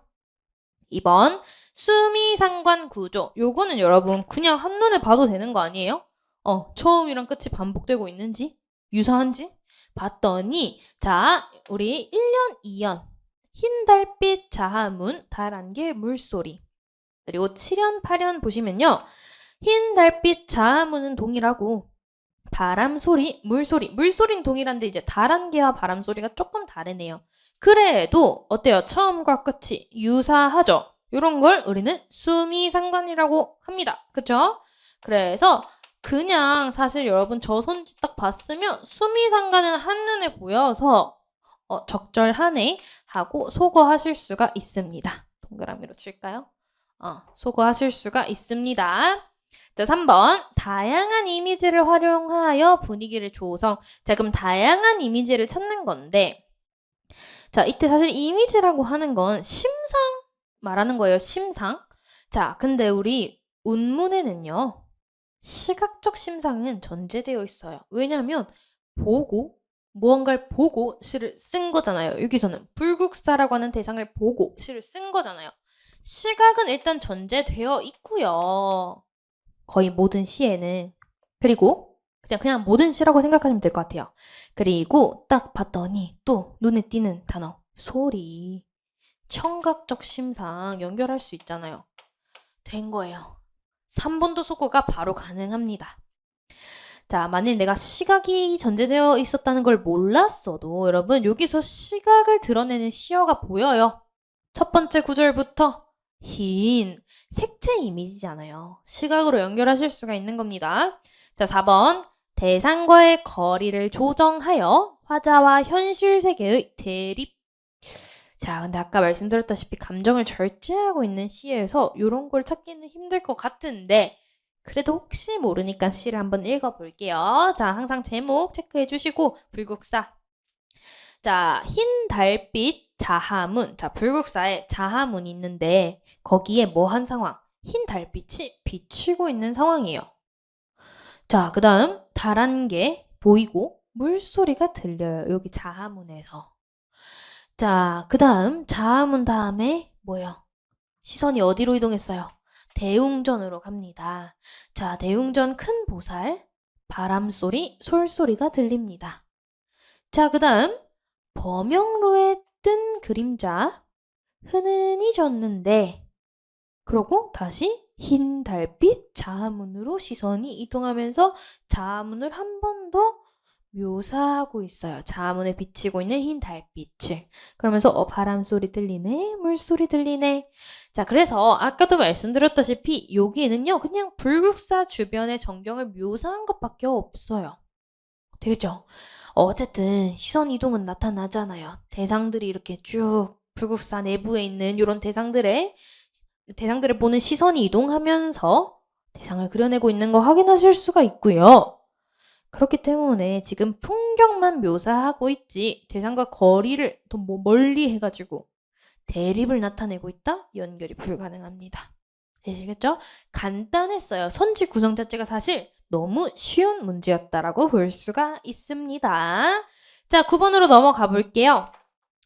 2번 수미상관 구조. 요거는 여러분 그냥 한눈에 봐도 되는 거 아니에요? 처음이랑 끝이 반복되고 있는지 유사한지 봤더니 자 우리 1년 2년 흰 달빛 자하문 달안개 물소리 그리고 7년 8년 보시면요. 흰 달빛 자하문은 동일하고 바람 소리, 물소리는 동일한데 이제 달안개와 바람 소리가 조금 다르네요. 그래도 어때요? 처음과 끝이 유사하죠? 이런 걸 우리는 수미상관이라고 합니다. 그쵸? 그래서 그냥 사실 여러분 저 손짓 딱 봤으면 수미상관은 한눈에 보여서 적절하네 하고 소거하실 수가 있습니다. 동그라미로 칠까요? 소거하실 수가 있습니다. 자, 3번. 다양한 이미지를 활용하여 분위기를 조성. 자, 그럼 다양한 이미지를 찾는 건데 자, 이때 사실 이미지라고 하는 건 심상 말하는 거예요. 심상. 자, 근데 우리 운문에는요. 시각적 심상은 전제되어 있어요. 왜냐하면 보고 무언가를 보고 시를 쓴 거잖아요. 여기서는 불국사라고 하는 대상을 보고 시를 쓴 거잖아요. 시각은 일단 전제되어 있고요. 거의 모든 시에는. 그리고 그냥 모든 시라고 생각하시면 될 것 같아요. 그리고 딱 봤더니 또 눈에 띄는 단어 소리, 청각적 심상 연결할 수 있잖아요. 된 거예요. 3번도 소거가 바로 가능합니다. 자, 만일 내가 시각이 전제되어 있었다는 걸 몰랐어도 여러분 여기서 시각을 드러내는 시어가 보여요. 첫 번째 구절부터 흰 색채 이미지잖아요. 시각으로 연결하실 수가 있는 겁니다. 자, 4번 대상과의 거리를 조정하여 화자와 현실 세계의 대립. 자, 근데 아까 말씀드렸다시피 감정을 절제하고 있는 시에서 이런 걸 찾기는 힘들 것 같은데 그래도 혹시 모르니까 시를 한번 읽어볼게요. 자, 항상 제목 체크해 주시고 불국사. 자, 흰 달빛 자하문. 자, 불국사에 자하문이 있는데 거기에 뭐 한 상황? 흰 달빛이 비치고 있는 상황이에요. 자, 그 다음 달안개 보이고 물소리가 들려요. 여기 자하문에서. 자, 그 다음 자하문 다음에 뭐요? 시선이 어디로 이동했어요? 대웅전으로 갑니다. 자, 대웅전 큰 보살, 바람소리, 솔소리가 들립니다. 자, 그 다음 범영로에 뜬 그림자, 흔히 졌는데 그러고 다시 흰 달빛 자하문으로 시선이 이동하면서 자하문을 한 번 더 묘사하고 있어요. 자문에 비치고 있는 흰 달빛을. 그러면서 바람 소리 들리네, 물소리 들리네. 자, 그래서 아까도 말씀드렸다시피 여기에는요. 그냥 불국사 주변의 전경을 묘사한 것밖에 없어요. 되겠죠? 어쨌든 시선 이동은 나타나잖아요. 대상들이 이렇게 쭉 불국사 내부에 있는 이런 대상들을 보는 시선이 이동하면서 대상을 그려내고 있는 거 확인하실 수가 있고요. 그렇기 때문에 지금 풍경만 묘사하고 있지 대상과 거리를 더 멀리 해가지고 대립을 나타내고 있다? 연결이 불가능합니다. 되시겠죠? 간단했어요. 선지 구성 자체가 사실 너무 쉬운 문제였다라고 볼 수가 있습니다. 자, 9번으로 넘어가 볼게요.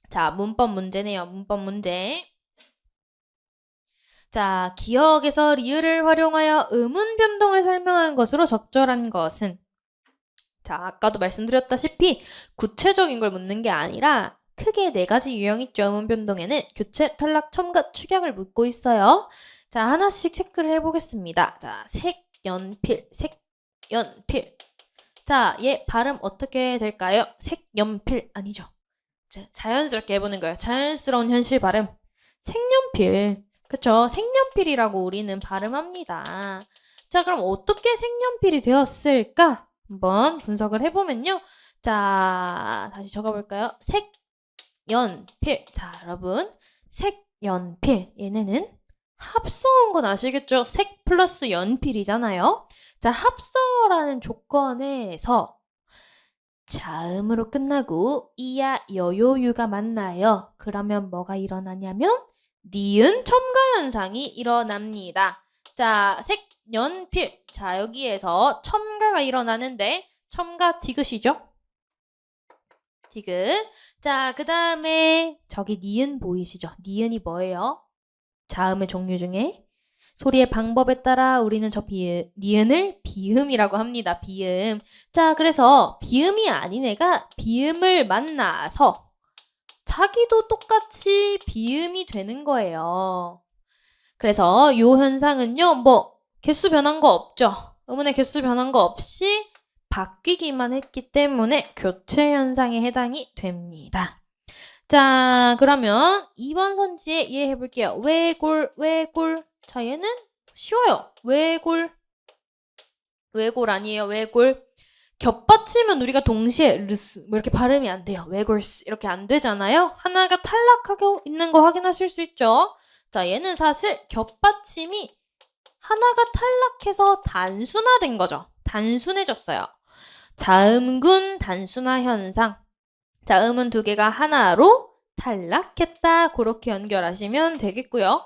자, 문법 문제네요. 문법 문제. 자, 기억에서 리을을 활용하여 의문 변동을 설명한 것으로 적절한 것은 자, 아까도 말씀드렸다시피 구체적인 걸 묻는 게 아니라 크게 4가지 유형 있죠. 의문 변동에는 교체, 탈락, 첨가, 축약을 묻고 있어요. 자, 하나씩 체크를 해보겠습니다. 자, 색연필, 색연필. 자, 얘 발음 어떻게 될까요? 색연필 아니죠. 자, 자연스럽게 해보는 거예요. 자연스러운 현실 발음. 색연필. 그쵸? 색연필이라고 우리는 발음합니다. 자, 그럼 어떻게 색연필이 되었을까? 한번 분석을 해보면요. 자, 다시 적어볼까요? 색연필. 자, 여러분. 색연필. 얘네는 합성어인 건 아시겠죠? 색 플러스 연필이잖아요. 자, 합성어라는 조건에서 자음으로 끝나고 이야, 여요유가 만나요. 그러면 뭐가 일어나냐면 니은 첨가 현상이 일어납니다. 자, 색, 연필. 자, 여기에서 첨가가 일어나는데 첨가 디귿이죠? 디귿. 자, 그 다음에 저기 니은 보이시죠? 니은이 뭐예요? 자음의 종류 중에 소리의 방법에 따라 우리는 저 니은을 비음이라고 합니다. 비음. 자, 그래서 비음이 아닌 애가 비음을 만나서 자기도 똑같이 비음이 되는 거예요. 그래서 요 현상은요, 뭐 개수 변한 거 없죠? 음운의 개수 변한 거 없이 바뀌기만 했기 때문에 교체 현상에 해당이 됩니다. 자, 그러면 2번 선지에 이해해 볼게요. 외골, 외골. 자, 얘는 쉬워요. 외골. 외골 아니에요. 외골. 겹받치면 우리가 동시에 르스 뭐 이렇게 발음이 안 돼요. 외골스 이렇게 안 되잖아요. 하나가 탈락하고 있는 거 확인하실 수 있죠. 자, 얘는 사실 겹받침이 하나가 탈락해서 단순화된 거죠. 단순해졌어요. 자음군 단순화 현상. 자, 음은 두 개가 하나로 탈락했다. 그렇게 연결하시면 되겠고요.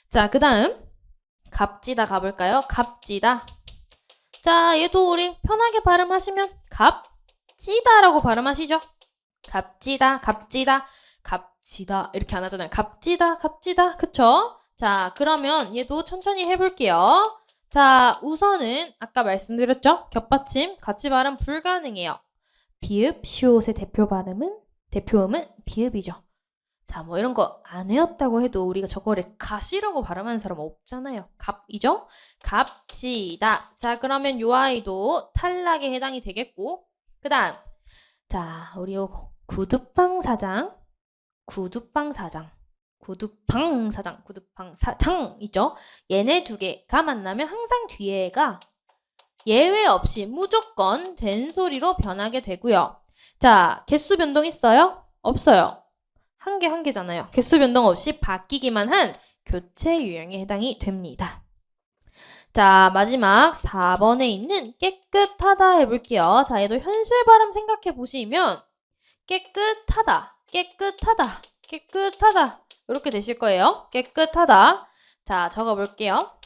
자, 그 다음 갑지다 가볼까요? 갑지다. 자, 얘도 우리 편하게 발음하시면 갑지다라고 발음하시죠? 갑지다, 갑지다, 갑지다 이렇게 안 하잖아요. 갑지다, 갑지다. 그쵸? 자, 그러면 얘도 천천히 해볼게요. 자, 우선은 아까 말씀드렸죠? 겹받침 같이 발음 불가능해요. 비읍, 시옷의 대표음은 비읍이죠. 자, 뭐 이런 거 안 외웠다고 해도 우리가 저거를 가시라고 발음하는 사람 없잖아요. 갑이죠? 갑지다. 자, 그러면 요 아이도 탈락에 해당이 되겠고, 그 다음, 자, 우리 요 구두방 사장 있죠? 얘네 두 개가 만나면 항상 뒤에가 예외 없이 무조건 된 소리로 변하게 되고요. 자, 개수 변동 있어요? 없어요. 한 개잖아요. 개수 변동 없이 바뀌기만 한 교체 유형에 해당이 됩니다. 자, 마지막 4번에 있는 깨끗하다 해볼게요. 자, 얘도 현실 발음 생각해 보시면 깨끗하다, 깨끗하다, 깨끗하다 이렇게 되실 거예요. 깨끗하다. 자, 적어볼게요.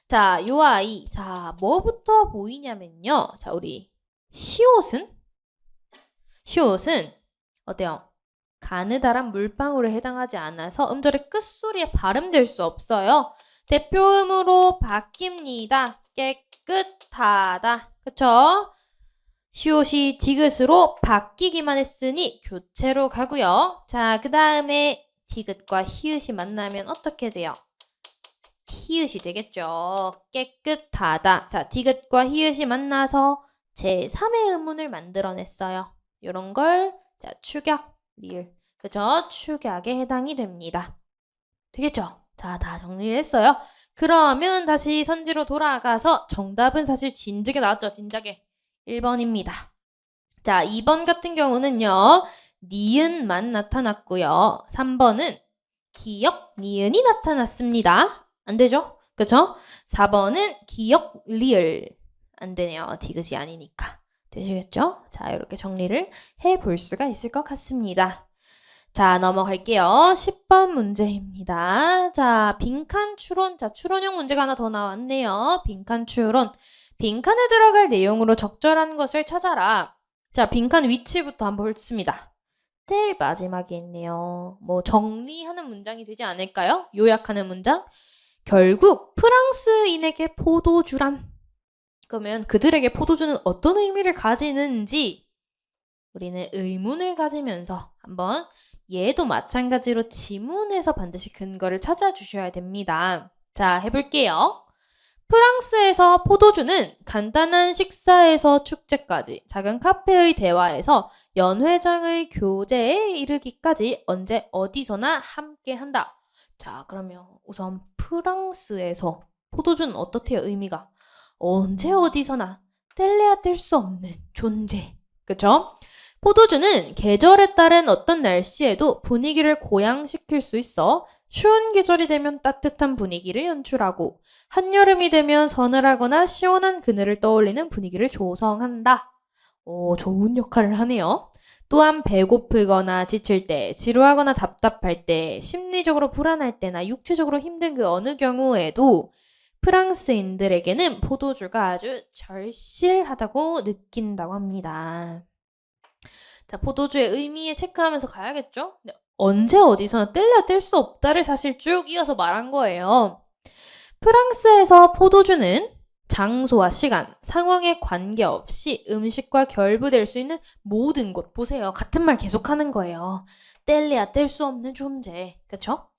자, 요 아이. 자, 뭐부터 보이냐면요. 자, 우리 시옷은 어때요? 가느다란 물방울에 해당하지 않아서 음절의 끝소리에 발음될 수 없어요. 대표음으로 바뀝니다. 깨끗하다. 그쵸? 시옷이 디귿으로 바뀌기만 했으니 교체로 가고요. 자, 그 다음에 디귿과 히읗이 만나면 어떻게 돼요? 티읕이 되겠죠. 깨끗하다. 자, 디귿과 히읗이 만나서 제3의 음운을 만들어냈어요. 이런 걸 자, 축약, 리을. 그죠? 축약에 해당이 됩니다. 되겠죠? 자, 다 정리했어요. 그러면 다시 선지로 돌아가서 정답은 사실 진즉에 나왔죠. 진작에. 1번입니다. 자, 2번 같은 경우는요. 니은만 나타났고요. 3번은 기역, 니은이 나타났습니다. 안 되죠? 그쵸? 4번은 기역, 리을. 안 되네요. 디귿이 아니니까. 되시겠죠? 자, 이렇게 정리를 해볼 수가 있을 것 같습니다. 자, 넘어갈게요. 10번 문제입니다. 자, 빈칸 추론. 자, 추론형 문제가 하나 더 나왔네요. 빈칸 추론. 빈칸에 들어갈 내용으로 적절한 것을 찾아라. 자, 빈칸 위치부터 한번 훑습니다. 제일 마지막에 있네요. 뭐 정리하는 문장이 되지 않을까요? 요약하는 문장. 결국 프랑스인에게 포도주란. 그러면 그들에게 포도주는 어떤 의미를 가지는지 우리는 의문을 가지면서 한번 얘도 마찬가지로 지문에서 반드시 근거를 찾아주셔야 됩니다. 자, 해볼게요. 프랑스에서 포도주는 간단한 식사에서 축제까지 작은 카페의 대화에서 연회장의 교제에 이르기까지 언제 어디서나 함께한다. 자, 그러면 우선 프랑스에서 포도주는 어떻대요? 의미가 언제 어디서나 뗄래야 뗄 수 없는 존재. 그쵸? 포도주는 계절에 따른 어떤 날씨에도 분위기를 고양시킬 수 있어 추운 계절이 되면 따뜻한 분위기를 연출하고 한여름이 되면 서늘하거나 시원한 그늘을 떠올리는 분위기를 조성한다. 좋은 역할을 하네요. 또한 배고프거나 지칠 때, 지루하거나 답답할 때, 심리적으로 불안할 때나 육체적으로 힘든 그 어느 경우에도 프랑스인들에게는 포도주가 아주 절실하다고 느낀다고 합니다. 자, 포도주의 의미에 체크하면서 가야겠죠? 네, 언제 어디서나 뗄래야 뗄 수 없다를 사실 쭉 이어서 말한 거예요. 프랑스에서 포도주는 장소와 시간, 상황에 관계없이 음식과 결부될 수 있는 모든 곳. 보세요. 같은 말 계속하는 거예요. 뗄래야 뗄 수 없는 존재. 그쵸?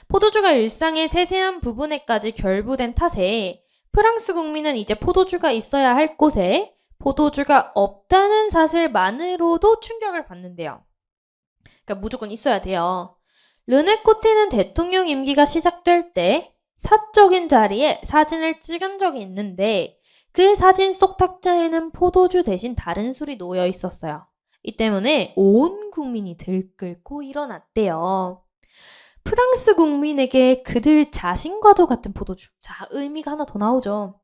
포도주가 일상의 세세한 부분에까지 결부된 탓에 프랑스 국민은 이제 포도주가 있어야 할 곳에 포도주가 없다는 사실만으로도 충격을 받는데요. 그러니까 무조건 있어야 돼요. 르네 코티는 대통령 임기가 시작될 때 사적인 자리에 사진을 찍은 적이 있는데 그 사진 속 탁자에는 포도주 대신 다른 술이 놓여 있었어요. 이 때문에 온 국민이 들끓고 일어났대요. 프랑스 국민에게 그들 자신과도 같은 포도주. 자, 의미가 하나 더 나오죠.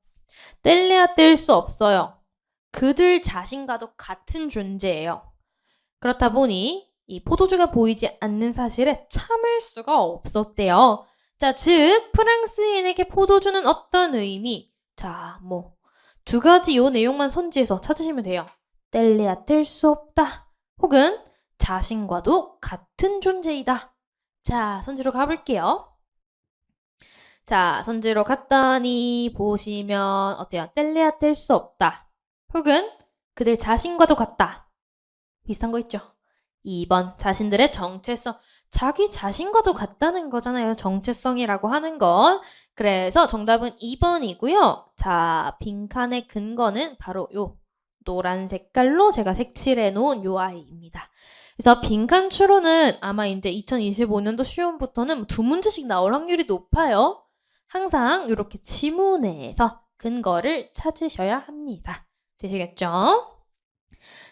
뗄래야 뗄 수 없어요. 그들 자신과도 같은 존재예요. 그렇다 보니 이 포도주가 보이지 않는 사실에 참을 수가 없었대요. 자, 즉 프랑스인에게 포도주는 어떤 의미? 자, 두 가지 요 내용만 선지해서 찾으시면 돼요. 뗄래야 뗄 수 없다. 혹은 자신과도 같은 존재이다. 자, 선지로 가볼게요. 자, 선지로 갔더니 보시면 어때요? 뗄래야 뗄 수 없다. 혹은 그들 자신과도 같다. 비슷한 거 있죠? 2번, 자신들의 정체성. 자기 자신과도 같다는 거잖아요. 정체성이라고 하는 건. 그래서 정답은 2번이고요. 자, 빈칸의 근거는 바로 요 노란 색깔로 제가 색칠해 놓은 요 아이입니다. 그래서 빈칸 추론은 아마 이제 2025년도 시험부터는 2문제씩 나올 확률이 높아요. 항상 이렇게 지문에서 근거를 찾으셔야 합니다. 되시겠죠?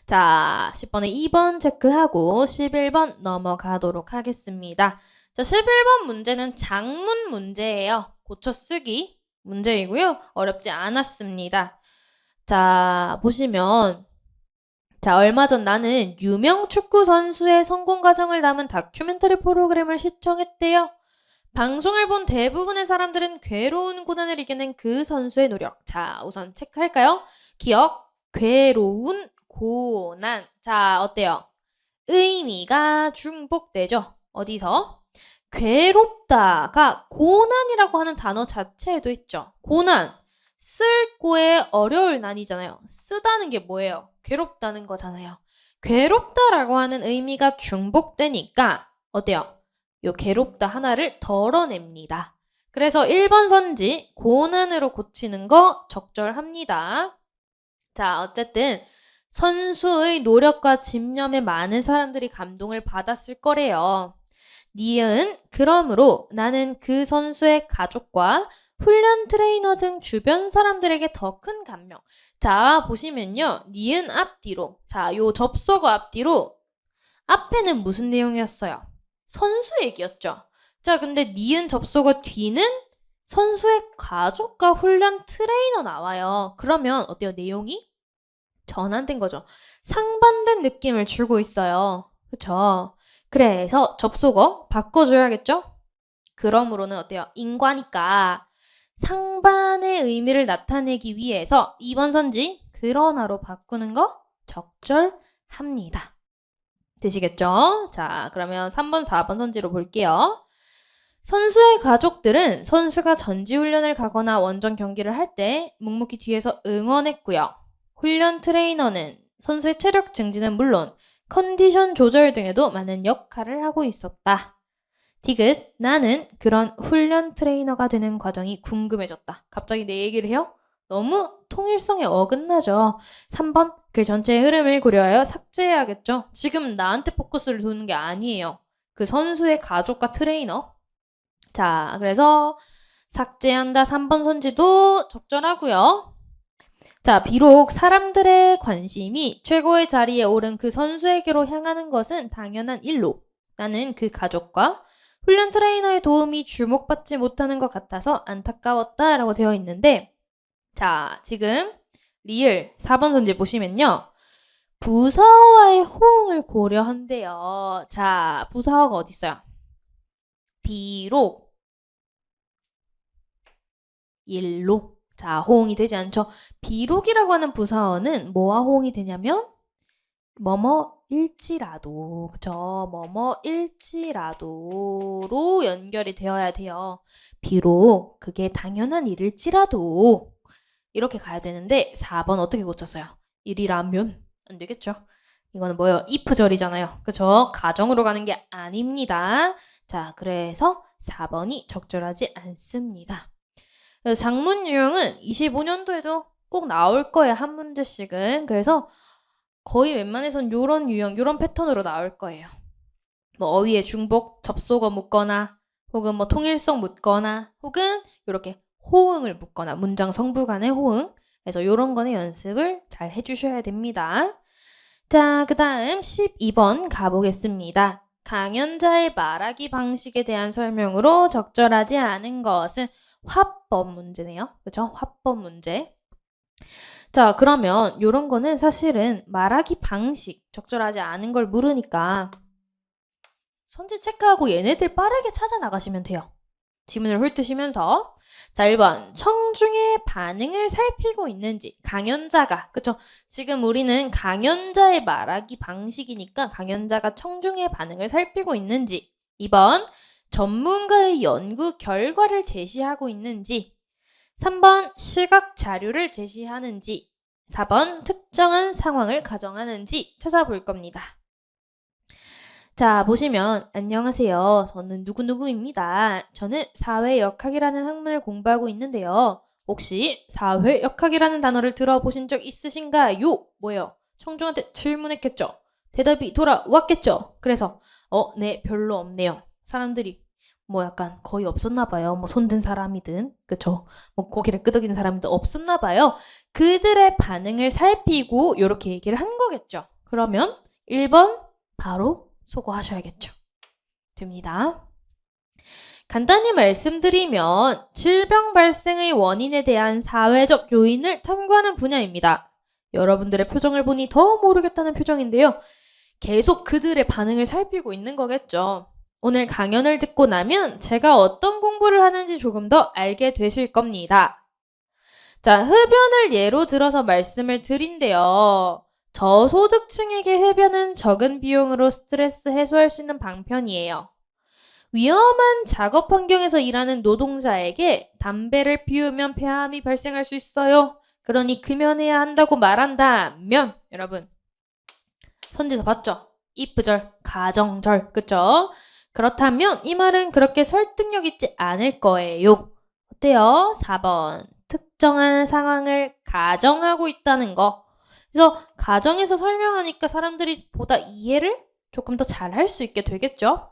자, 10번에 2번 체크하고 11번 넘어가도록 하겠습니다. 자, 11번 문제는 장문 문제예요. 고쳐 쓰기 문제이고요. 어렵지 않았습니다. 자, 보시면 자, 얼마 전 나는 유명 축구 선수의 성공 과정을 담은 다큐멘터리 프로그램을 시청했대요. 방송을 본 대부분의 사람들은 괴로운 고난을 이겨낸 그 선수의 노력. 자, 우선 체크할까요? 기억, 괴로운 고난. 자, 어때요? 의미가 중복되죠? 어디서? 괴롭다가 고난이라고 하는 단어 자체에도 있죠. 고난. 쓸고의 어려울 난이잖아요. 쓰다는 게 뭐예요? 괴롭다는 거잖아요. 괴롭다라고 하는 의미가 중복되니까 어때요? 요 괴롭다 하나를 덜어냅니다. 그래서 1번 선지 고난으로 고치는 거 적절합니다. 자, 어쨌든 선수의 노력과 집념에 많은 사람들이 감동을 받았을 거래요. 니은 그러므로 나는 그 선수의 가족과 훈련 트레이너 등 주변 사람들에게 더 큰 감명. 자, 보시면요. 니은 앞뒤로. 자, 요 접속어 앞뒤로 앞에는 무슨 내용이었어요? 선수 얘기였죠. 자, 근데 니은 접속어 뒤는 선수의 가족과 훈련 트레이너 나와요. 그러면 어때요? 내용이 전환된 거죠. 상반된 느낌을 주고 있어요. 그쵸? 그래서 접속어 바꿔줘야겠죠? 그러므로는 어때요? 인과니까 상반의 의미를 나타내기 위해서 2번 선지 그러나로 바꾸는 거 적절합니다. 되시겠죠? 자, 그러면 3번, 4번 선지로 볼게요. 선수의 가족들은 선수가 전지훈련을 가거나 원정 경기를 할 때 묵묵히 뒤에서 응원했고요. 훈련 트레이너는 선수의 체력 증진은 물론 컨디션 조절 등에도 많은 역할을 하고 있었다. 디귿, 나는 그런 훈련 트레이너가 되는 과정이 궁금해졌다. 갑자기 내 얘기를 해요? 너무 통일성에 어긋나죠. 3번, 글 전체의 흐름을 고려하여 삭제해야겠죠. 지금 나한테 포커스를 두는 게 아니에요. 그 선수의 가족과 트레이너. 자, 그래서 삭제한다 3번 선지도 적절하고요. 자, 비록 사람들의 관심이 최고의 자리에 오른 그 선수에게로 향하는 것은 당연한 일로 나는 그 가족과 훈련 트레이너의 도움이 주목받지 못하는 것 같아서 안타까웠다 라고 되어 있는데, 자, 지금 리을 4번 선지 보시면요. 부사어와의 호응을 고려한대요. 자, 부사어가 어디 있어요? 비록, 일로. 자, 호응이 되지 않죠. 비록이라고 하는 부사어는 뭐와 호응이 되냐면 뭐뭐일지라도, 그쵸? 뭐뭐일지라도로 연결이 되어야 돼요. 비록 그게 당연한 일일지라도 이렇게 가야 되는데 4번 어떻게 고쳤어요? 일이라면 안 되겠죠? 이거는 뭐예요? if절이잖아요. 그쵸? 가정으로 가는 게 아닙니다. 자, 그래서 4번이 적절하지 않습니다. 장문 유형은 25년도에도 꼭 나올 거예요. 한 문제씩은. 그래서 거의 웬만해선 요런 유형, 요런 패턴으로 나올 거예요. 뭐 어휘의 중복, 접속어 묻거나 혹은 뭐 통일성 묻거나 혹은 이렇게 호응을 묻거나 문장 성부 간의 호응. 그래서 요런 거는 연습을 잘 해주셔야 됩니다. 자, 그 다음 12번 가보겠습니다. 강연자의 말하기 방식에 대한 설명으로 적절하지 않은 것은 화법 문제네요. 그죠? 화법 문제. 자, 그러면 요런 거는 사실은 말하기 방식, 적절하지 않은 걸 물으니까 선지 체크하고 얘네들 빠르게 찾아 나가시면 돼요. 지문을 훑으시면서. 자, 1번. 청중의 반응을 살피고 있는지. 강연자가, 그쵸? 지금 우리는 강연자의 말하기 방식이니까 강연자가 청중의 반응을 살피고 있는지. 2번. 전문가의 연구 결과를 제시하고 있는지. 3번. 시각 자료를 제시하는지. 4번. 특정한 상황을 가정하는지 찾아볼 겁니다. 자, 보시면 안녕하세요. 저는 누구누구입니다. 저는 사회역학이라는 학문을 공부하고 있는데요. 혹시 사회역학이라는 단어를 들어보신 적 있으신가요? 뭐예요? 청중한테 질문했겠죠? 대답이 돌아왔겠죠? 그래서 네, 별로 없네요. 사람들이 뭐 약간 거의 없었나 봐요. 뭐 손든 사람이든, 그쵸? 뭐 고개를 끄덕이는 사람도 없었나 봐요. 그들의 반응을 살피고 이렇게 얘기를 한 거겠죠. 그러면 1번 바로 소거하셔야겠죠. 됩니다. 간단히 말씀드리면 질병 발생의 원인에 대한 사회적 요인을 탐구하는 분야입니다. 여러분들의 표정을 보니 더 모르겠다는 표정인데요. 계속 그들의 반응을 살피고 있는 거겠죠. 오늘 강연을 듣고 나면 제가 어떤 공부를 하는지 조금 더 알게 되실 겁니다. 자, 흡연을 예로 들어서 말씀을 드린대요. 저소득층에게 흡연은 적은 비용으로 스트레스 해소할 수 있는 방편이에요. 위험한 작업 환경에서 일하는 노동자에게 담배를 피우면 폐암이 발생할 수 있어요. 그러니 금연해야 한다고 말한다면, 여러분 선지서 봤죠? if절, 가정절, 그쵸? 그렇다면 이 말은 그렇게 설득력 있지 않을 거예요. 어때요? 4번. 특정한 상황을 가정하고 있다는 거. 그래서 가정에서 설명하니까 사람들이 보다 이해를 조금 더 잘 할 수 있게 되겠죠?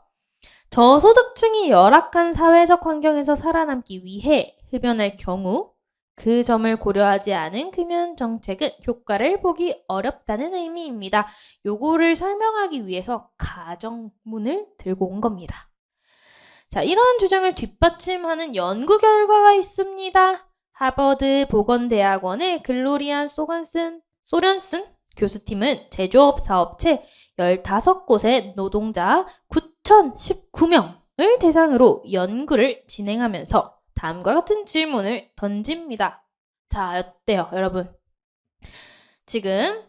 저소득층이 열악한 사회적 환경에서 살아남기 위해 흡연할 경우 그 점을 고려하지 않은 금연 정책은 효과를 보기 어렵다는 의미입니다. 요거를 설명하기 위해서 가정문을 들고 온 겁니다. 자, 이러한 주장을 뒷받침하는 연구 결과가 있습니다. 하버드 보건대학원의 글로리안 소련슨 교수팀은 제조업 사업체 15곳의 노동자 9,019명을 대상으로 연구를 진행하면서 다음과 같은 질문을 던집니다. 자, 어때요, 여러분? 지금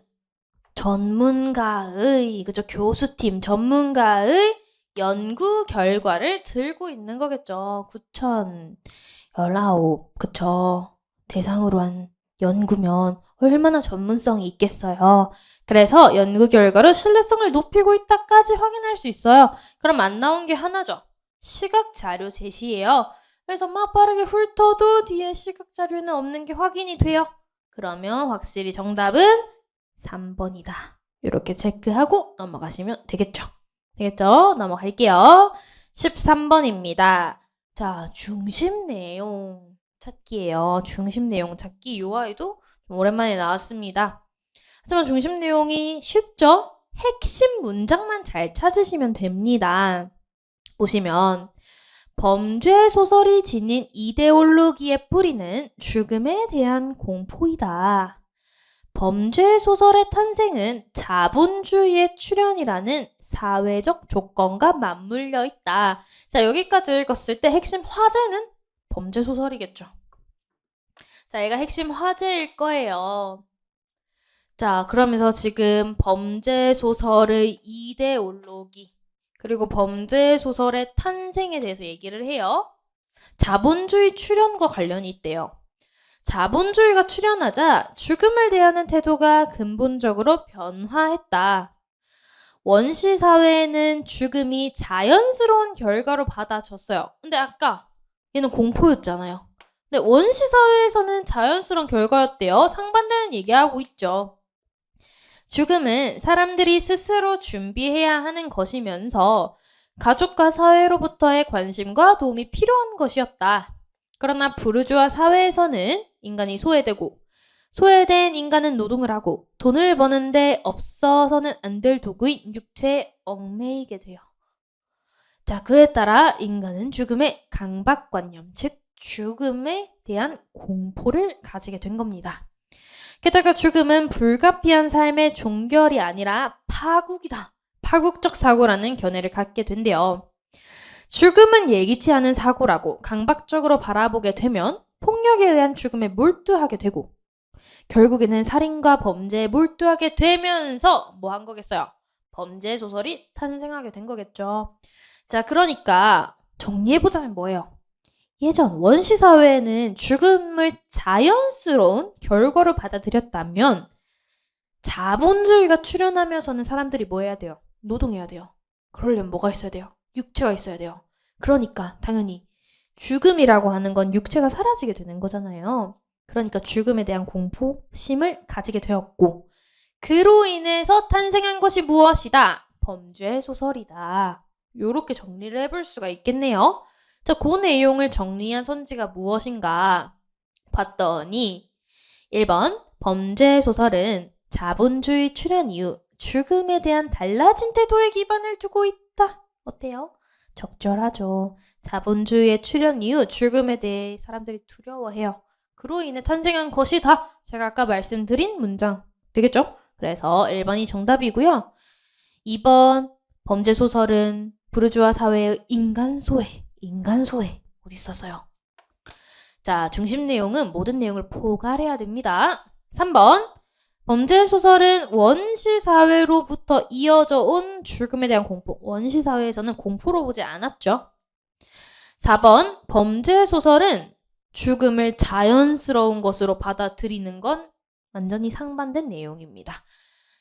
전문가의, 그죠? 교수팀 전문가의 연구 결과를 들고 있는 거겠죠. 9,019, 그쵸? 대상으로 한 연구면 얼마나 전문성이 있겠어요. 그래서 연구 결과로 신뢰성을 높이고 있다까지 확인할 수 있어요. 그럼 안 나온 게 하나죠. 시각 자료 제시예요. 그래서 막 빠르게 훑어도 뒤에 시각 자료는 없는 게 확인이 돼요. 그러면 확실히 정답은 3번이다. 이렇게 체크하고 넘어가시면 되겠죠. 되겠죠? 넘어갈게요. 13번입니다. 자, 중심 내용 찾기예요. 중심 내용 찾기. 요 아이도 좀 오랜만에 나왔습니다. 하지만 중심 내용이 쉽죠? 핵심 문장만 잘 찾으시면 됩니다. 보시면 범죄 소설이 지닌 이데올로기의 뿌리는 죽음에 대한 공포이다. 범죄 소설의 탄생은 자본주의의 출현이라는 사회적 조건과 맞물려 있다. 자, 여기까지 읽었을 때 핵심 화제는 범죄 소설이겠죠. 자, 얘가 핵심 화제일 거예요. 자, 그러면서 지금 범죄 소설의 이데올로기 그리고 범죄 소설의 탄생에 대해서 얘기를 해요. 자본주의 출현과 관련이 있대요. 자본주의가 출현하자 죽음을 대하는 태도가 근본적으로 변화했다. 원시 사회에는 죽음이 자연스러운 결과로 받아졌어요. 근데 아까 얘는 공포였잖아요. 근데 원시 사회에서는 자연스러운 결과였대요. 상반되는 얘기하고 있죠. 죽음은 사람들이 스스로 준비해야 하는 것이면서 가족과 사회로부터의 관심과 도움이 필요한 것이었다. 그러나 부르주아 사회에서는 인간이 소외되고 소외된 인간은 노동을 하고 돈을 버는데 없어서는 안 될 도구인 육체에 얽매이게 돼요. 자, 그에 따라 인간은 죽음의 강박관념, 즉 죽음에 대한 공포를 가지게 된 겁니다. 게다가 죽음은 불가피한 삶의 종결이 아니라 파국이다. 파국적 사고라는 견해를 갖게 된대요. 죽음은 예기치 않은 사고라고 강박적으로 바라보게 되면 폭력에 의한 죽음에 몰두하게 되고 결국에는 살인과 범죄에 몰두하게 되면서 뭐 한 거겠어요? 범죄 소설이 탄생하게 된 거겠죠. 자, 그러니까 정리해보자면 뭐예요? 예전 원시 사회에는 죽음을 자연스러운 결과로 받아들였다면 자본주의가 출현하면서는 사람들이 뭐 해야 돼요? 노동해야 돼요. 그러려면 뭐가 있어야 돼요? 육체가 있어야 돼요. 그러니까 당연히 죽음이라고 하는 건 육체가 사라지게 되는 거잖아요. 그러니까 죽음에 대한 공포심을 가지게 되었고 그로 인해서 탄생한 것이 무엇이다? 범죄 소설이다. 요렇게 정리를 해볼 수가 있겠네요. 자, 그 내용을 정리한 선지가 무엇인가 봤더니 1번 범죄 소설은 자본주의 출현 이후 죽음에 대한 달라진 태도의 기반을 두고 있다. 어때요? 적절하죠. 자본주의의 출현 이후 죽음에 대해 사람들이 두려워해요. 그로 인해 탄생한 것이다. 제가 아까 말씀드린 문장 되겠죠? 그래서 1번이 정답이고요. 2번 범죄 소설은 부르주아 사회의 인간 소외 어디 있었어요? 자, 중심 내용은 모든 내용을 포괄해야 됩니다. 3번 범죄 소설은 원시 사회로부터 이어져 온 죽음에 대한 공포. 원시 사회에서는 공포로 보지 않았죠. 4번 범죄 소설은 죽음을 자연스러운 것으로 받아들이는 건 완전히 상반된 내용입니다.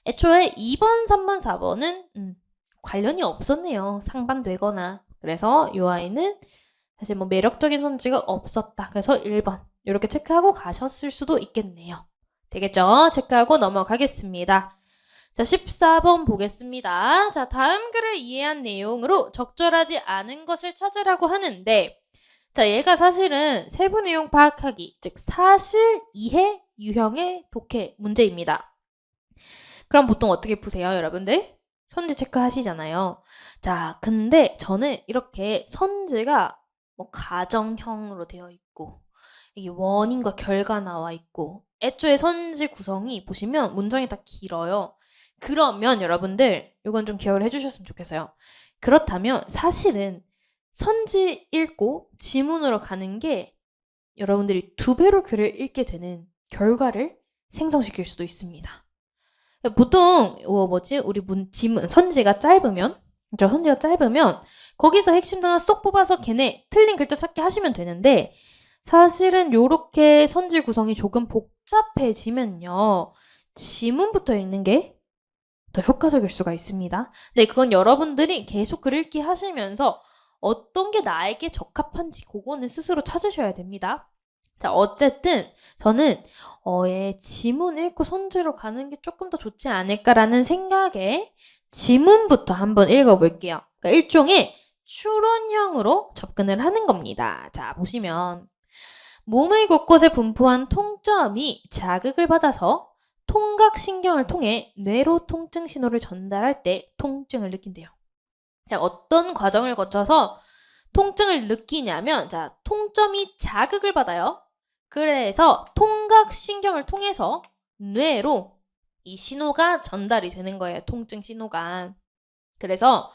애초에 2번, 3번, 4번은 관련이 없었네요. 상반되거나. 그래서 이 아이는 사실 뭐 매력적인 선지가 없었다. 그래서 1번 이렇게 체크하고 가셨을 수도 있겠네요. 되겠죠? 체크하고 넘어가겠습니다. 자, 14번 보겠습니다. 자, 다음 글을 이해한 내용으로 적절하지 않은 것을 찾으라고 하는데 자, 얘가 사실은 세부 내용 파악하기, 즉 사실 이해 유형의 독해 문제입니다. 그럼 보통 어떻게 푸세요, 여러분들? 선지 체크하시잖아요. 자, 근데 저는 이렇게 선지가 뭐 가정형으로 되어 있고 이게 원인과 결과 나와 있고 애초에 선지 구성이 보시면 문장이 다 길어요. 그러면 여러분들 이건 좀 기억을 해주셨으면 좋겠어요. 그렇다면 사실은 선지 읽고 지문으로 가는 게 여러분들이 2배로 글을 읽게 되는 결과를 생성시킬 수도 있습니다. 보통 우리 지문 선지가 짧으면 그렇죠? 선지가 짧으면 거기서 핵심 단어 쏙 뽑아서 걔네 틀린 글자 찾기 하시면 되는데 사실은 요렇게 선지 구성이 조금 복잡해지면요. 지문부터 읽는 게 더 효과적일 수가 있습니다. 네, 그건 여러분들이 계속 글 읽기 하시면서 어떤 게 나에게 적합한지 그거는 스스로 찾으셔야 됩니다. 자, 어쨌든 저는 지문 읽고 선지로 가는 게 조금 더 좋지 않을까라는 생각에 지문부터 한번 읽어볼게요. 그러니까 일종의 추론형으로 접근을 하는 겁니다. 자, 보시면 몸의 곳곳에 분포한 통점이 자극을 받아서 통각신경을 통해 뇌로 통증 신호를 전달할 때 통증을 느낀대요. 어떤 과정을 거쳐서 통증을 느끼냐면, 자, 통점이 자극을 받아요. 그래서 통각신경을 통해서 뇌로 이 신호가 전달이 되는 거예요. 통증 신호가. 그래서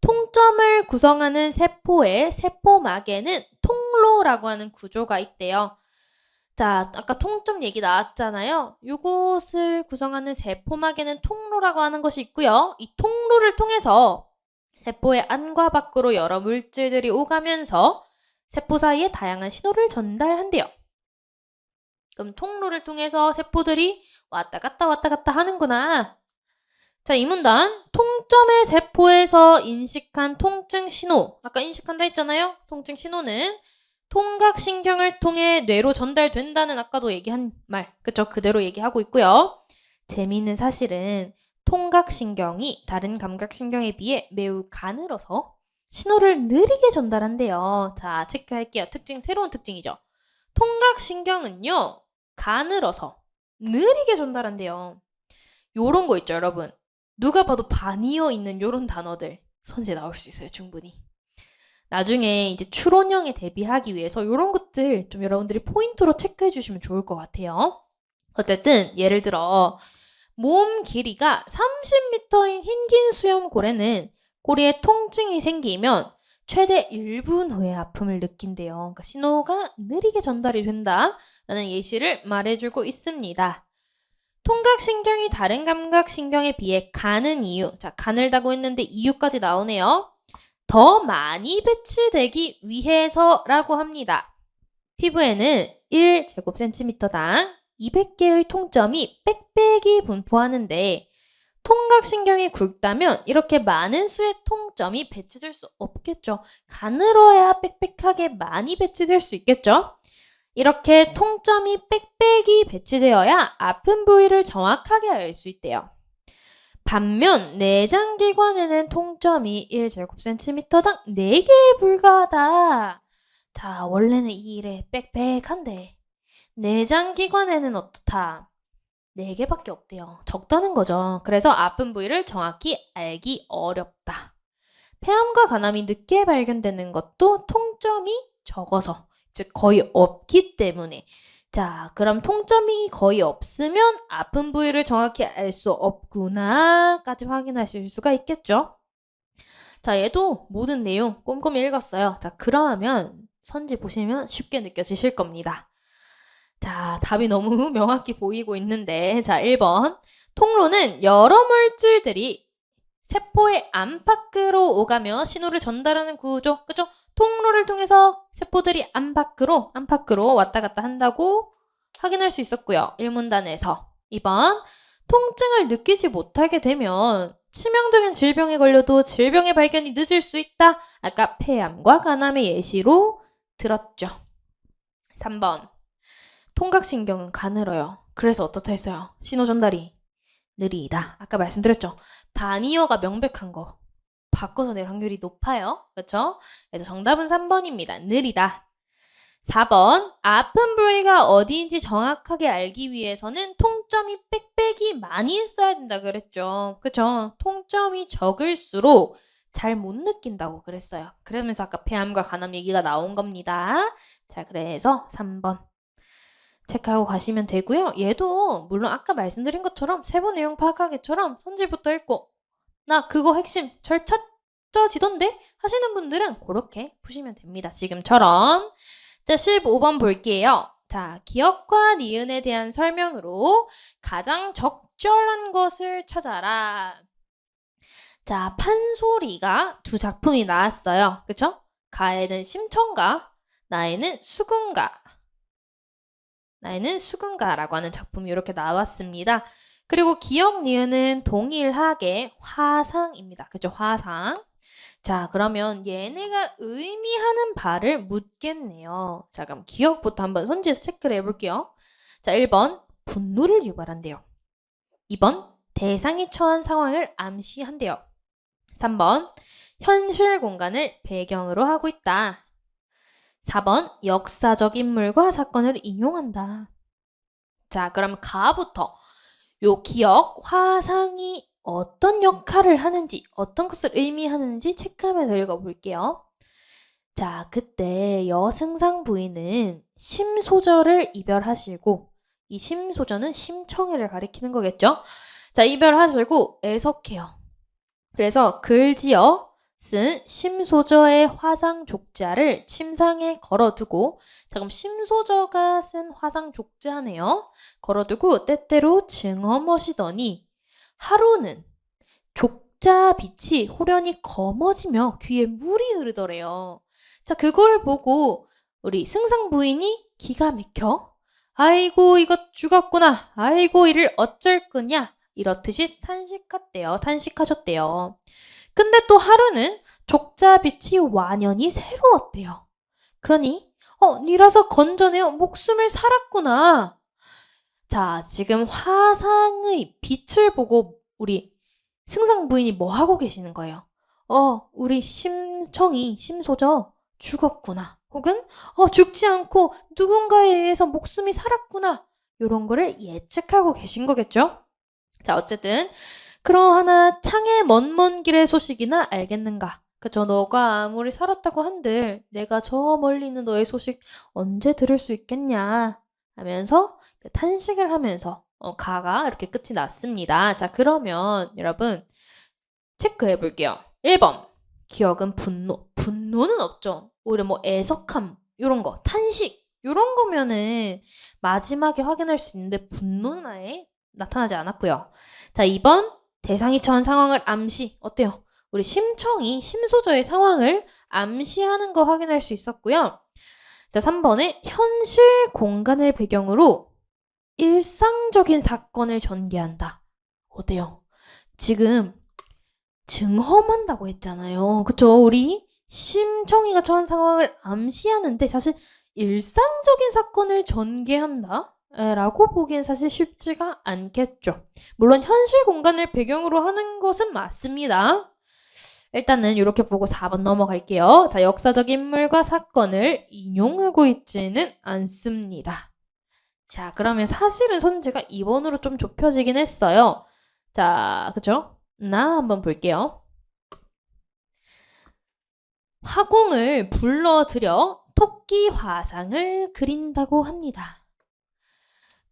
통점을 구성하는 세포의 세포막에는 통로라고 하는 구조가 있대요. 자, 아까 통점 얘기 나왔잖아요. 이것을 구성하는 세포막에는 통로라고 하는 것이 있고요. 이 통로를 통해서 세포의 안과 밖으로 여러 물질들이 오가면서 세포 사이에 다양한 신호를 전달한대요. 그럼 통로를 통해서 세포들이 왔다 갔다 하는구나. 자, 이 문단. 통점의 세포에서 인식한 통증 신호. 아까 인식한다 했잖아요. 통증 신호는 통각신경을 통해 뇌로 전달된다는 아까도 얘기한 말. 그쵸? 그대로 얘기하고 있고요. 재미있는 사실은 통각신경이 다른 감각신경에 비해 매우 가늘어서 신호를 느리게 전달한대요. 자, 체크할게요. 새로운 특징이죠. 통각신경은요, 가늘어서 느리게 전달한대요. 요런 거 있죠, 여러분. 누가 봐도 반이어 있는 요런 단어들 선지에 나올 수 있어요, 충분히. 나중에 이제 추론형에 대비하기 위해서 요런 것들 좀 여러분들이 포인트로 체크해 주시면 좋을 것 같아요. 어쨌든 예를 들어 몸 길이가 30m인 흰긴 수염고래는 꼬리에 통증이 생기면 최대 1분 후에 아픔을 느낀대요. 그러니까 신호가 느리게 전달이 된다라는 예시를 말해주고 있습니다. 통각신경이 다른 감각신경에 비해 가는 이유. 자, 가늘다고 했는데 이유까지 나오네요. 더 많이 배치되기 위해서라고 합니다. 피부에는 1제곱센티미터당 200개의 통점이 빽빽이 분포하는데 통각신경이 굵다면 이렇게 많은 수의 통점이 배치될 수 없겠죠. 가늘어야 빽빽하게 많이 배치될 수 있겠죠. 이렇게 통점이 빽빽이 배치되어야 아픈 부위를 정확하게 알 수 있대요. 반면 내장기관에는 통점이 1제곱센티미터당 4개에 불과하다. 자, 원래는 이 일에 빽빽한데 내장기관에는 어떻다? 4개밖에 없대요. 적다는 거죠. 그래서 아픈 부위를 정확히 알기 어렵다. 폐암과 간암이 늦게 발견되는 것도 통점이 적어서, 즉 거의 없기 때문에. 자, 그럼 통점이 거의 없으면 아픈 부위를 정확히 알 수 없구나까지 확인하실 수가 있겠죠. 자, 얘도 모든 내용 꼼꼼히 읽었어요. 자, 그러면 선지 보시면 쉽게 느껴지실 겁니다. 자, 답이 너무 명확히 보이고 있는데, 자, 1번. 통로는 여러 물질들이 세포의 안팎으로 오가며 신호를 전달하는 구조. 그죠? 통로를 통해서 세포들이 안팎으로 왔다 갔다 한다고 확인할 수 있었고요. 1문단에서. 2번. 통증을 느끼지 못하게 되면 치명적인 질병에 걸려도 질병의 발견이 늦을 수 있다. 아까 폐암과 간암의 예시로 들었죠. 3번. 통각신경은 가늘어요. 그래서 어떻다 했어요? 신호 전달이 느리다. 아까 말씀드렸죠. 반이어가 명백한 거 바꿔서 낼 확률이 높아요. 그렇죠? 그래서 정답은 3번입니다. 느리다. 4번. 아픈 부위가 어디인지 정확하게 알기 위해서는 통점이 빽빽이 많이 있어야 된다 그랬죠. 그렇죠? 통점이 적을수록 잘 못 느낀다고 그랬어요. 그러면서 아까 폐암과 간암 얘기가 나온 겁니다. 자, 그래서 3번. 체크하고 가시면 되고요. 얘도 물론 아까 말씀드린 것처럼 세부 내용 파악하기처럼 선지부터 읽고 나 그거 핵심 절 찾아지던데 하시는 분들은 그렇게 푸시면 됩니다. 지금처럼. 자, 15번 볼게요. 자, 기억과 니은에 대한 설명으로 가장 적절한 것을 찾아라. 자, 판소리가 두 작품이 나왔어요. 그쵸? 가에는 심청가, 나에는 수군가라고 하는 작품이 이렇게 나왔습니다. 그리고 기억 니은은 동일하게 화상입니다. 그죠? 화상. 자, 그러면 얘네가 의미하는 바를 묻겠네요. 자, 그럼 기억부터 한번 선지에서 체크를 해볼게요. 자, 1번 분노를 유발한대요. 2번 대상이 처한 상황을 암시한대요. 3번 현실 공간을 배경으로 하고 있다. 4번 역사적 인물과 사건을 인용한다. 자, 그럼 가부터 요 기억, 화상이 어떤 역할을 하는지, 어떤 것을 의미하는지 체크하면서 읽어볼게요. 자, 그때 여승상 부인은 심소저를 이별하시고, 이 심소저는 심청이를 가리키는 거겠죠? 자, 이별하시고 애석해요. 그래서 글지어 쓴 심소저의 화상족자를 침상에 걸어두고, 자, 그럼 심소저가 쓴 화상족자네요. 걸어두고 때때로 증엄하시더니 하루는 족자 빛이 호련히 검어지며 귀에 물이 흐르더래요. 자, 그걸 보고 우리 승상 부인이 기가 막혀. 아이고, 이거 죽었구나. 아이고, 이를 어쩔 거냐. 이렇듯이 탄식하셨대요. 근데 또 하루는 족자 빛이 완연히 새로웠대요. 그러니, 니라서 건져내어 목숨을 살았구나. 자, 지금 화상의 빛을 보고 우리 승상 부인이 뭐 하고 계시는 거예요? 우리 심소저 죽었구나. 혹은 죽지 않고 누군가에 의해서 목숨이 살았구나. 요런 거를 예측하고 계신 거겠죠? 자, 어쨌든 그러하나 창의 먼 길의 소식이나 알겠는가? 그쵸? 너가 아무리 살았다고 한들 내가 저 멀리 있는 너의 소식 언제 들을 수 있겠냐? 하면서 탄식을 하면서 가가 이렇게 끝이 났습니다. 자, 그러면 여러분 체크해 볼게요. 1번 기억은 분노. 분노는 없죠. 오히려 뭐 애석함 이런 거, 탄식 이런 거면은 마지막에 확인할 수 있는데 분노는 아예 나타나지 않았고요. 자, 2번 대상이 처한 상황을 암시. 어때요? 우리 심청이 심소저의 상황을 암시하는 거 확인할 수 있었고요. 자, 3번에 현실 공간을 배경으로 일상적인 사건을 전개한다. 어때요? 지금 증험한다고 했잖아요. 그쵸? 우리 심청이가 처한 상황을 암시하는데 사실 일상적인 사건을 전개한다? 라고 보기엔 사실 쉽지가 않겠죠. 물론 현실 공간을 배경으로 하는 것은 맞습니다. 일단은 이렇게 보고 4번 넘어갈게요. 자, 역사적 인물과 사건을 인용하고 있지는 않습니다. 자, 그러면 사실은 선지가 2번으로 좀 좁혀지긴 했어요. 자, 그쵸? 나 한번 볼게요. 화공을 불러들여 토끼 화상을 그린다고 합니다.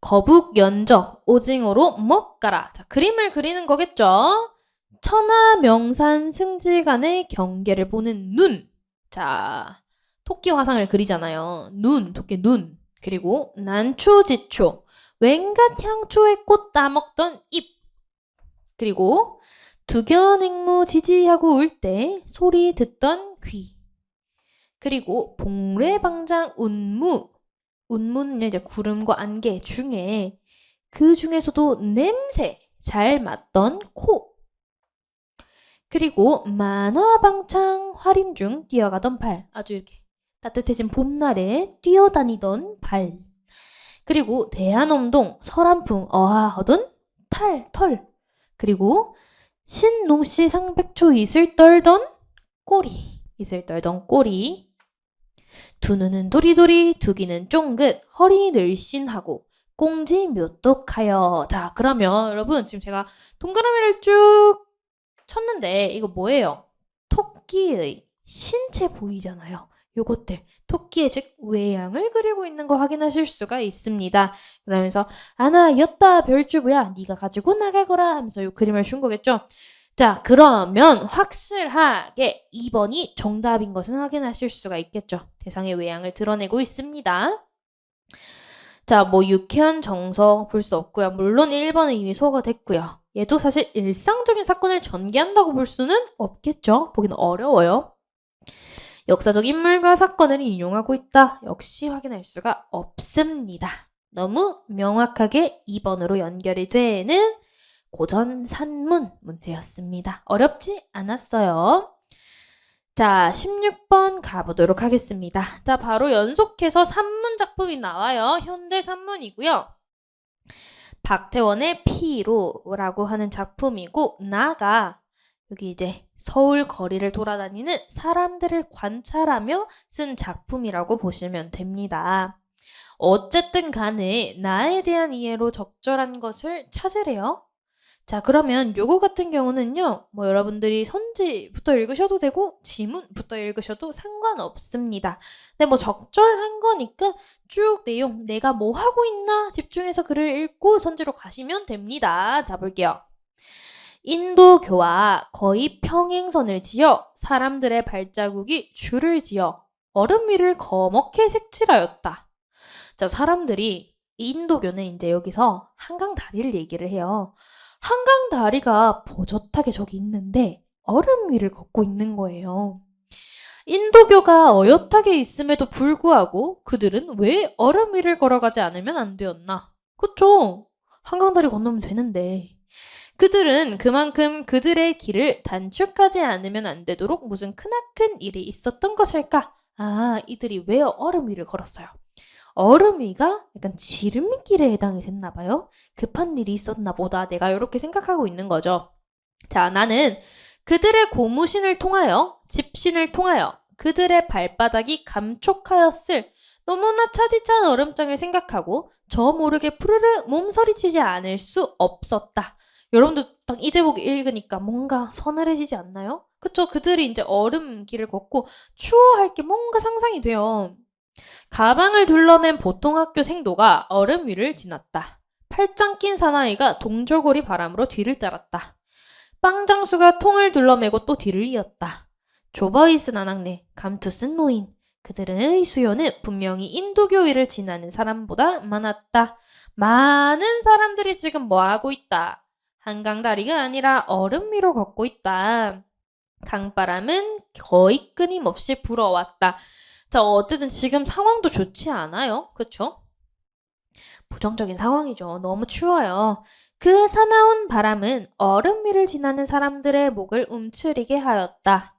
거북 연적 오징어로 먹가라. 자, 그림을 그리는 거겠죠? 천하 명산 승지 간의 경계를 보는 눈. 자, 토끼 화상을 그리잖아요. 눈, 토끼 눈. 그리고 난초지초, 웬갓 향초의 꽃 따먹던 입. 그리고 두견행무 지지하고 울 때 소리 듣던 귀. 그리고 봉래방장 운무. 운무는 이제 구름과 안개 중에 그 중에서도 냄새 잘 맡던 코. 그리고 만화방창 활임 중 뛰어가던 발. 아주 이렇게 따뜻해진 봄날에 뛰어다니던 발. 그리고 대한엄동 설한풍 어하하던 털. 그리고 신농씨 상백초 이슬 떨던 꼬리. 두 눈은 도리도리, 두 귀는 쫑긋, 허리 늘씬하고 꽁지 묘똑하여. 자, 그러면 여러분 지금 제가 동그라미를 쭉 쳤는데 이거 뭐예요? 토끼의 신체 부위잖아요. 요것들 토끼의 즉 외양을 그리고 있는 거 확인하실 수가 있습니다. 그러면서 아나 였다 별주부야 네가 가지고 나가거라 하면서 요 그림을 준 거겠죠. 자, 그러면 확실하게 2번이 정답인 것은 확인하실 수가 있겠죠. 대상의 외양을 드러내고 있습니다. 자, 뭐 유쾌한 정서 볼 수 없고요. 물론 1번은 이미 소화가 됐고요. 얘도 사실 일상적인 사건을 전개한다고 볼 수는 없겠죠. 보기는 어려워요. 역사적 인물과 사건을 인용하고 있다. 역시 확인할 수가 없습니다. 너무 명확하게 2번으로 연결이 되는 고전 산문 문제였습니다. 어렵지 않았어요. 자, 16번 가보도록 하겠습니다. 자, 바로 연속해서 산문 작품이 나와요. 현대 산문이고요. 박태원의 피로라고 하는 작품이고 나가 여기 이제 서울 거리를 돌아다니는 사람들을 관찰하며 쓴 작품이라고 보시면 됩니다. 어쨌든 간에 나에 대한 이해로 적절한 것을 찾으래요. 자, 그러면 요거 같은 경우는요, 뭐 여러분들이 선지부터 읽으셔도 되고 지문부터 읽으셔도 상관없습니다. 근데 뭐 적절한 거니까 쭉 내용, 내가 뭐 하고 있나 집중해서 글을 읽고 선지로 가시면 됩니다. 자, 볼게요. 인도교와 거의 평행선을 지어 사람들의 발자국이 줄을 지어 얼음 위를 거먹게 색칠하였다. 자, 사람들이 인도교는 이제 여기서 한강 다리를 얘기를 해요. 한강 다리가 버젓하게 저기 있는데 얼음 위를 걷고 있는 거예요. 인도교가 어엿하게 있음에도 불구하고 그들은 왜 얼음 위를 걸어가지 않으면 안 되었나? 그쵸? 한강 다리 건너면 되는데. 그들은 그만큼 그들의 길을 단축하지 않으면 안 되도록 무슨 크나큰 일이 있었던 것일까? 아, 이들이 왜 얼음 위를 걸었어요? 얼음 위가 약간 지름길에 해당이 됐나 봐요. 급한 일이 있었나 보다. 내가 이렇게 생각하고 있는 거죠. 자, 나는 그들의 고무신을 통하여 집신을 통하여 그들의 발바닥이 감촉하였을 너무나 차디찬 얼음장을 생각하고 저 모르게 푸르르 몸서리치지 않을 수 없었다. 여러분도 딱 이 대목 읽으니까 뭔가 서늘해지지 않나요? 그쵸? 그들이 이제 얼음 길을 걷고 추워할 게 뭔가 상상이 돼요. 가방을 둘러맨 보통 학교 생도가 얼음 위를 지났다. 팔짱 낀 사나이가 동저고리 바람으로 뒤를 따랐다. 빵장수가 통을 둘러매고 또 뒤를 이었다. 조버이스 나낙네, 감투 쓴 노인. 그들의 수요는 분명히 인도교 위를 지나는 사람보다 많았다. 많은 사람들이 지금 뭐하고 있다? 한강다리가 아니라 얼음 위로 걷고 있다. 강바람은 거의 끊임없이 불어왔다. 자, 어쨌든 지금 상황도 좋지 않아요. 그쵸? 부정적인 상황이죠. 너무 추워요. 그 사나운 바람은 얼음 위를 지나는 사람들의 목을 움츠리게 하였다.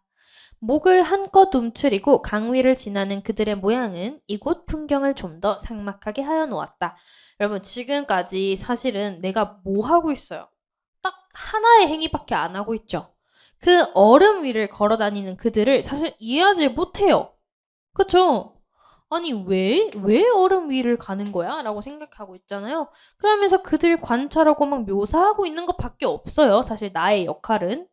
목을 한껏 움츠리고 강 위를 지나는 그들의 모양은 이곳 풍경을 좀 더 삭막하게 하여 놓았다. 여러분, 지금까지 사실은 내가 뭐 하고 있어요? 딱 하나의 행위밖에 안 하고 있죠. 그 얼음 위를 걸어 다니는 그들을 사실 이해하지 못해요. 그쵸? 아니, 왜 얼음 위를 가는 거야? 라고 생각하고 있잖아요. 그러면서 그들 관찰하고 막 묘사하고 있는 것밖에 없어요. 사실 나의 역할은.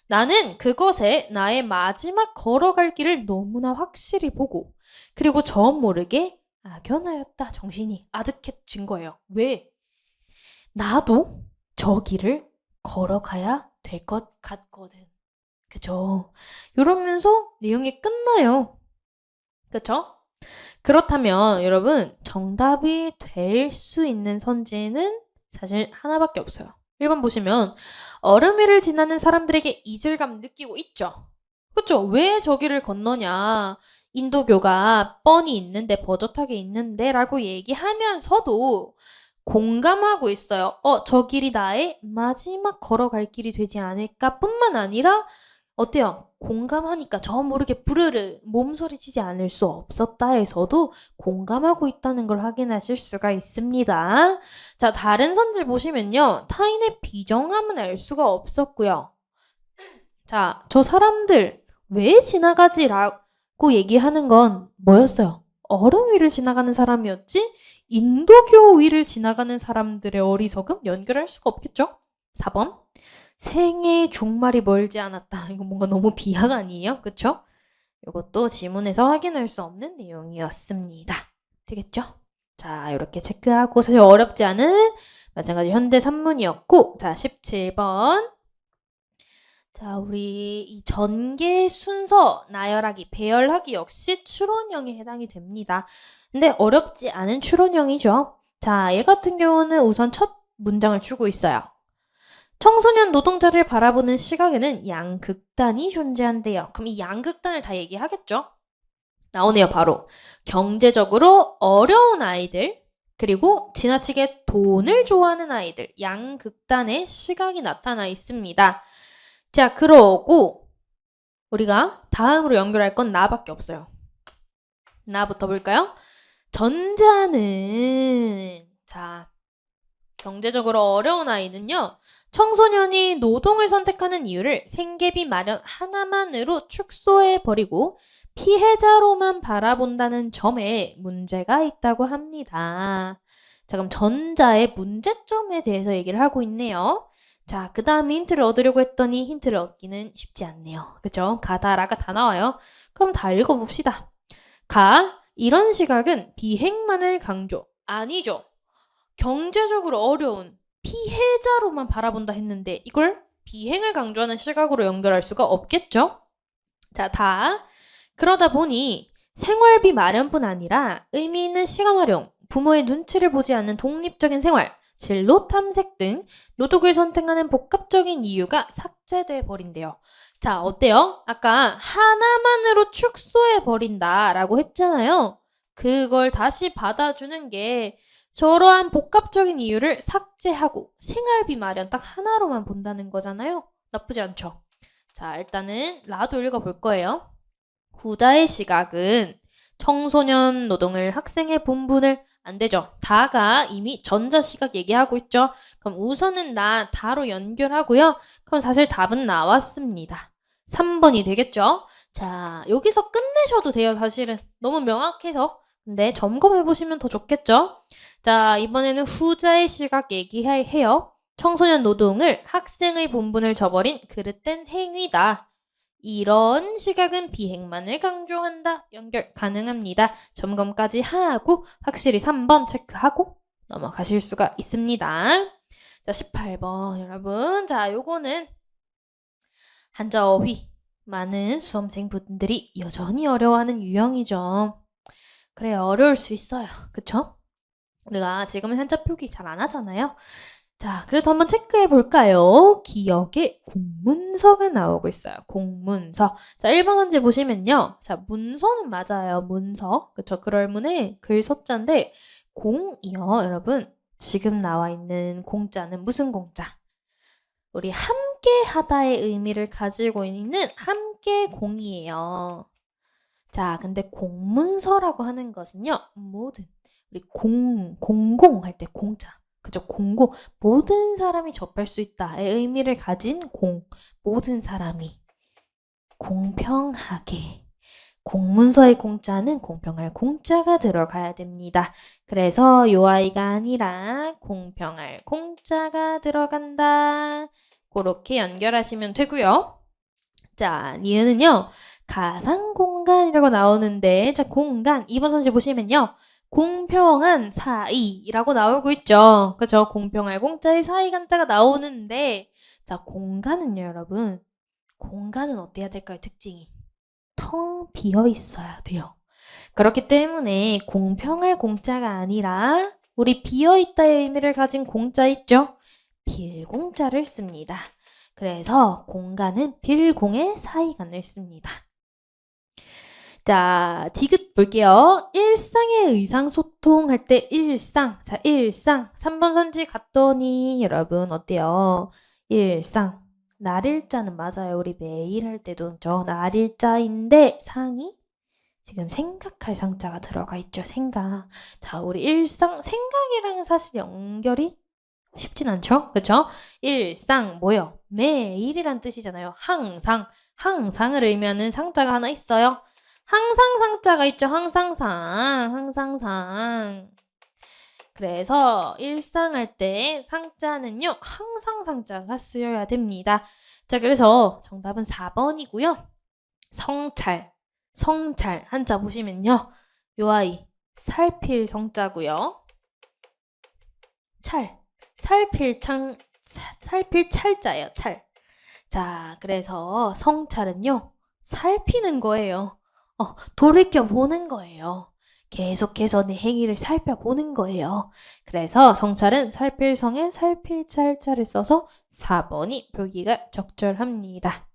나는 그것에 나의 마지막 걸어갈 길을 너무나 확실히 보고 그리고 저 모르게 악연하였다. 정신이 아득해진 거예요. 왜? 나도 저 길을 걸어가야 될 것 같거든. 그죠? 이러면서 내용이 끝나요. 그쵸? 그렇다면 여러분 정답이 될 수 있는 선지는 사실 하나밖에 없어요. 1번 보시면 얼음 위를 지나는 사람들에게 이질감 느끼고 있죠. 그쵸? 왜 저기를 건너냐. 인도교가 뻔히 있는데 버젓하게 있는데 라고 얘기하면서도 공감하고 있어요. 저 길이 나의 마지막 걸어갈 길이 되지 않을까 뿐만 아니라 어때요? 공감하니까 저 모르게 부르르 몸서리치지 않을 수 없었다에서도 공감하고 있다는 걸 확인하실 수가 있습니다. 자, 다른 선지 보시면요. 타인의 비정함은 알 수가 없었고요. 자, 저 사람들 왜 지나가지라고 얘기하는 건 뭐였어요? 얼음 위를 지나가는 사람이었지? 인도교 위를 지나가는 사람들의 어리석음 연결할 수가 없겠죠? 4번. 생의 종말이 멀지 않았다. 이거 뭔가 너무 비약 아니에요? 그쵸? 이것도 지문에서 확인할 수 없는 내용이었습니다. 되겠죠? 자, 이렇게 체크하고 사실 어렵지 않은 마찬가지 현대 산문이었고 자, 17번. 자, 우리 이 전개 순서 나열하기, 배열하기 역시 추론형에 해당이 됩니다. 근데 어렵지 않은 추론형이죠. 자, 얘 같은 경우는 우선 첫 문장을 주고 있어요. 청소년 노동자를 바라보는 시각에는 양극단이 존재한대요. 그럼 이 양극단을 다 얘기하겠죠? 나오네요, 바로. 경제적으로 어려운 아이들, 그리고 지나치게 돈을 좋아하는 아이들, 양극단의 시각이 나타나 있습니다. 자, 그러고 우리가 다음으로 연결할 건 나밖에 없어요. 나부터 볼까요? 전자는 자, 경제적으로 어려운 아이는요. 청소년이 노동을 선택하는 이유를 생계비 마련 하나만으로 축소해버리고 피해자로만 바라본다는 점에 문제가 있다고 합니다. 자, 그럼 전자의 문제점에 대해서 얘기를 하고 있네요. 자, 그 다음에 힌트를 얻으려고 했더니 힌트를 얻기는 쉽지 않네요. 그죠? 가다라가 다 나와요. 그럼 다 읽어봅시다. 이런 시각은 비행만을 강조. 아니죠. 경제적으로 어려운 피해자로만 바라본다 했는데 이걸 비행을 강조하는 시각으로 연결할 수가 없겠죠? 자, 그러다 보니 생활비 마련뿐 아니라 의미 있는 시간 활용, 부모의 눈치를 보지 않는 독립적인 생활, 진로 탐색 등 노동을 선택하는 복합적인 이유가 삭제돼 버린대요. 자, 어때요? 아까 하나만으로 축소해 버린다라고 했잖아요. 그걸 다시 받아주는 게 저러한 복합적인 이유를 삭제하고 생활비 마련 딱 하나로만 본다는 거잖아요. 나쁘지 않죠? 자, 일단은 라도 읽어볼 거예요. 구자의 시각은 청소년 노동을 학생의 본분을 안 되죠. 다가 이미 전자 시각 얘기하고 있죠. 그럼 우선은 다로 연결하고요. 그럼 사실 답은 나왔습니다. 3번이 되겠죠. 자, 여기서 끝내셔도 돼요. 사실은 너무 명확해서. 근데 점검해 보시면 더 좋겠죠. 자, 이번에는 후자의 시각 얘기해요. 청소년 노동을 학생의 본분을 저버린 그릇된 행위다. 이런 시각은 비행만을 강조한다. 연결 가능합니다. 점검까지 하고 확실히 3번 체크하고 넘어가실 수가 있습니다. 자, 18번 여러분. 자, 요거는 한자 어휘. 많은 수험생분들이 여전히 어려워하는 유형이죠. 그래, 어려울 수 있어요. 그쵸? 우리가 지금은 한자 표기 잘 안 하잖아요. 자, 그래도 한번 체크해 볼까요? 기억에 공문서가 나오고 있어요. 공문서. 자, 1번 문제 보시면요. 자, 문서는 맞아요. 문서. 그쵸? 그럴문에 글서자인데 공이요. 여러분, 지금 나와 있는 공자는 무슨 공자? 우리 함께 하다의 의미를 가지고 있는 함께 공이에요. 자, 근데 공문서라고 하는 것은요. 모든 우리 공공 할 때 공자. 그죠? 공공. 모든 사람이 접할 수 있다의 의미를 가진 모든 사람이 공평하게. 공문서의 공자는 공평할 공자가 들어가야 됩니다. 그래서 요 아이가 아니라 공평할 공자가 들어간다. 그렇게 연결하시면 되고요. 자, 니은은요. 가상공간이라고 나오는데 자, 공간 2번 선지 보시면요. 공평한 사이라고 나오고 있죠. 그죠? 공평할 공자의 사이 간자가 나오는데 자, 공간은요, 여러분. 공간은 어때야 될까요? 특징이. 텅 비어 있어야 돼요. 그렇기 때문에 공평할 공자가 아니라 우리 비어 있다의 의미를 가진 공자 있죠? 빌공자를 씁니다. 그래서 공간은 빌공의 사이간을 씁니다. 자, 디귿 볼게요. 일상의 의상소통 할 때 일상. 자, 일상. 3번 선지 갔더니 여러분 어때요? 일상. 날일자는 맞아요. 우리 매일 할 때도 날일자인데 상이 지금 생각할 상자가 들어가 있죠. 생각. 자, 우리 일상 생각이랑은 사실 연결이 쉽진 않죠? 그쵸? 일상 뭐요? 매일이란 뜻이잖아요. 항상을 의미하는 상자가 하나 있어요. 항상 상자가 있죠. 항상상. 그래서 일상 할 때 상자는요. 항상 상자가 쓰여야 됩니다. 자, 그래서 정답은 4번이고요. 성찰 한자 보시면요. 요 아이 살필 성자고요. 살필 찰자예요. 찰. 자, 그래서 성찰은요. 살피는 거예요. 돌이켜보는 거예요. 계속해서 내 행위를 살펴보는 거예요. 그래서 성찰은 살필성에 살필찰자를 써서 4번이 표기가 적절합니다.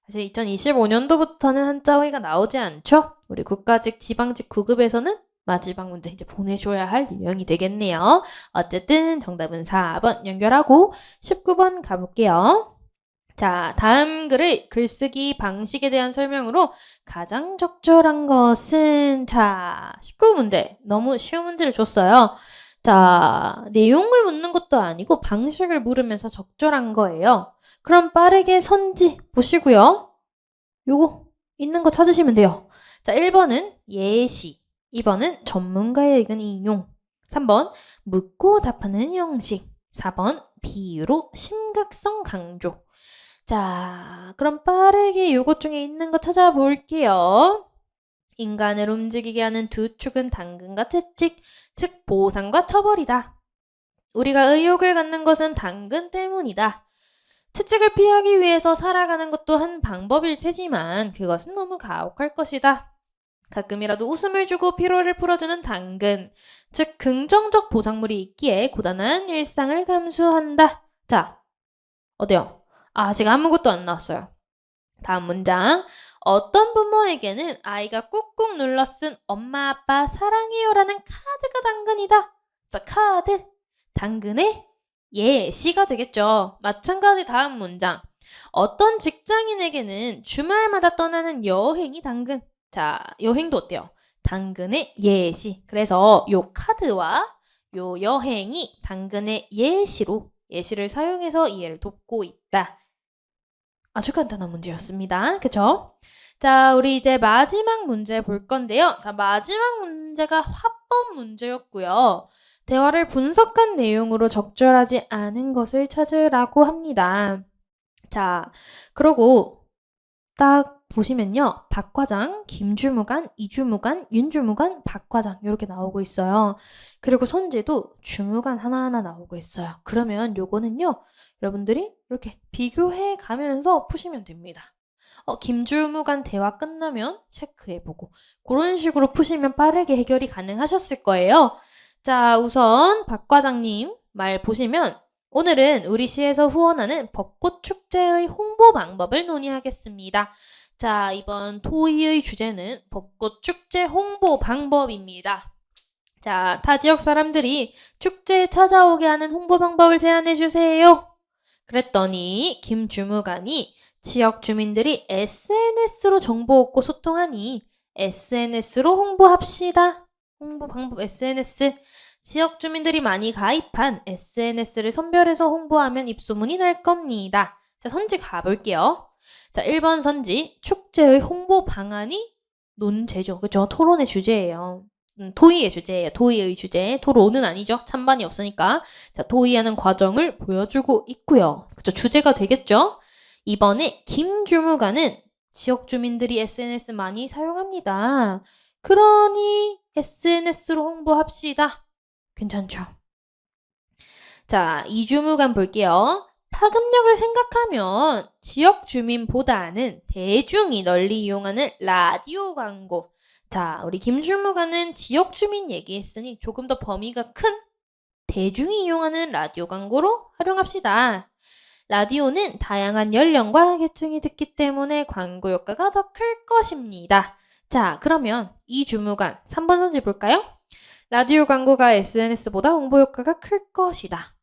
사실 2025년도부터는 한자어휘가 나오지 않죠? 우리 국가직, 지방직 9급에서는 마지막 문제 이제 보내줘야 할 유형이 되겠네요. 어쨌든 정답은 4번 연결하고 19번 가볼게요. 자, 다음 글의 글쓰기 방식에 대한 설명으로 가장 적절한 것은 자, 19문제. 너무 쉬운 문제를 줬어요. 자, 내용을 묻는 것도 아니고 방식을 물으면서 적절한 거예요. 그럼 빠르게 선지 보시고요. 요거 있는 거 찾으시면 돼요. 자, 1번은 예시, 2번은 전문가의 의견 인용, 3번 묻고 답하는 형식, 4번 비유로 심각성 강조. 자, 그럼 빠르게 요것 중에 있는 거 찾아볼게요. 인간을 움직이게 하는 두 축은 당근과 채찍, 즉 보상과 처벌이다. 우리가 의욕을 갖는 것은 당근 때문이다. 채찍을 피하기 위해서 살아가는 것도 한 방법일 테지만 그것은 너무 가혹할 것이다. 가끔이라도 웃음을 주고 피로를 풀어주는 당근, 즉 긍정적 보상물이 있기에 고단한 일상을 감수한다. 자, 어때요? 아직 아무것도 안 나왔어요. 다음 문장. 어떤 부모에게는 아이가 꾹꾹 눌러 쓴 엄마 아빠 사랑해요라는 카드가 당근이다. 자, 카드. 당근의 예시가 되겠죠. 마찬가지 다음 문장. 어떤 직장인에게는 주말마다 떠나는 여행이 당근. 자, 여행도 어때요? 당근의 예시. 그래서 요 카드와 요 여행이 당근의 예시를 사용해서 이해를 돕고 있다. 아주 간단한 문제였습니다. 그쵸? 자, 우리 이제 마지막 문제 볼 건데요. 자, 마지막 문제가 화법 문제였고요. 대화를 분석한 내용으로 적절하지 않은 것을 찾으라고 합니다. 자, 그러고 딱 보시면요. 박과장, 김주무관, 이주무관, 윤주무관, 박과장 이렇게 나오고 있어요. 그리고 선지도 주무관 하나하나 나오고 있어요. 그러면 요거는요. 여러분들이 이렇게 비교해 가면서 푸시면 됩니다. 김주무관 대화 끝나면 체크해보고 그런 식으로 푸시면 빠르게 해결이 가능하셨을 거예요. 자, 우선 박과장님 말 보시면 오늘은 우리 시에서 후원하는 벚꽃 축제의 홍보 방법을 논의하겠습니다. 자, 이번 토의의 주제는 벚꽃 축제 홍보 방법입니다. 자, 타 지역 사람들이 축제에 찾아오게 하는 홍보 방법을 제안해 주세요. 그랬더니 김주무관이 지역 주민들이 SNS로 정보 얻고 소통하니 SNS로 홍보합시다. 홍보 방법 SNS. 지역 주민들이 많이 가입한 SNS를 선별해서 홍보하면 입소문이 날 겁니다. 자, 선지 가볼게요. 자, 1번 선지. 축제의 홍보 방안이 논제죠. 그죠? 토론의 주제예요. 토의의 주제예요. 토의의 주제. 토론은 아니죠. 찬반이 없으니까. 자, 토의하는 과정을 보여주고 있고요. 그죠? 주제가 되겠죠? 이번에 김주무관은 지역 주민들이 SNS 많이 사용합니다. 그러니 SNS로 홍보합시다. 괜찮죠? 자, 이주무관 볼게요. 파급력을 생각하면 지역 주민보다는 대중이 널리 이용하는 라디오 광고. 자, 우리 김주무관은 지역 주민 얘기했으니 조금 더 범위가 큰 대중이 이용하는 라디오 광고로 활용합시다. 라디오는 다양한 연령과 계층이 듣기 때문에 광고 효과가 더 클 것입니다. 자, 그러면 이주무관 3번 선지 볼까요? 라디오 광고가 SNS보다 홍보 효과가 클 것이다.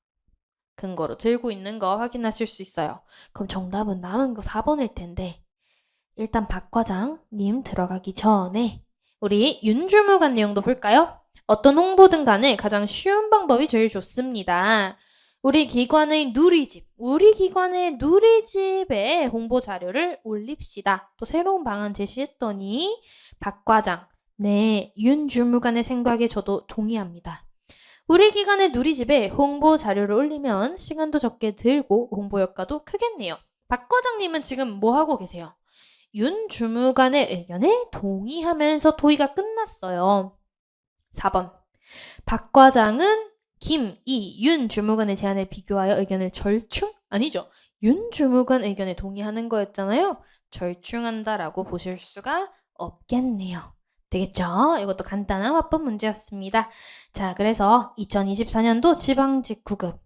근거로 들고 있는 거 확인하실 수 있어요. 그럼 정답은 남은 거 4번일 텐데 일단 박 과장님 들어가기 전에 우리 윤주무관 내용도 볼까요? 어떤 홍보든 간에 가장 쉬운 방법이 제일 좋습니다. 우리 기관의 누리집, 우리 기관의 누리집에 홍보 자료를 올립시다. 또 새로운 방안 제시했더니 박 과장, 네, 윤주무관의 생각에 저도 동의합니다. 우리 기관의 누리집에 홍보 자료를 올리면 시간도 적게 들고 홍보 효과도 크겠네요. 박 과장님은 지금 뭐 하고 계세요? 윤 주무관의 의견에 동의하면서 토의가 끝났어요. 4번. 박 과장은 김, 이, 윤 주무관의 제안을 비교하여 의견을 절충? 아니죠. 윤 주무관 의견에 동의하는 거였잖아요. 절충한다라고 보실 수가 없겠네요. 되겠죠? 이것도 간단한 화법 문제였습니다. 자, 그래서 2024년도 지방직 9급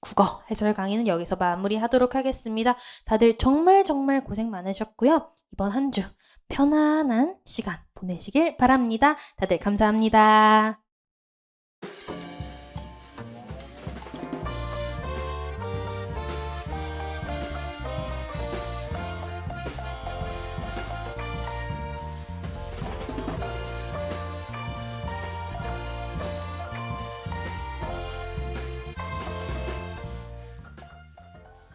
국어 해설 강의는 여기서 마무리하도록 하겠습니다. 다들 정말 고생 많으셨고요. 이번 한 주 편안한 시간 보내시길 바랍니다. 다들 감사합니다.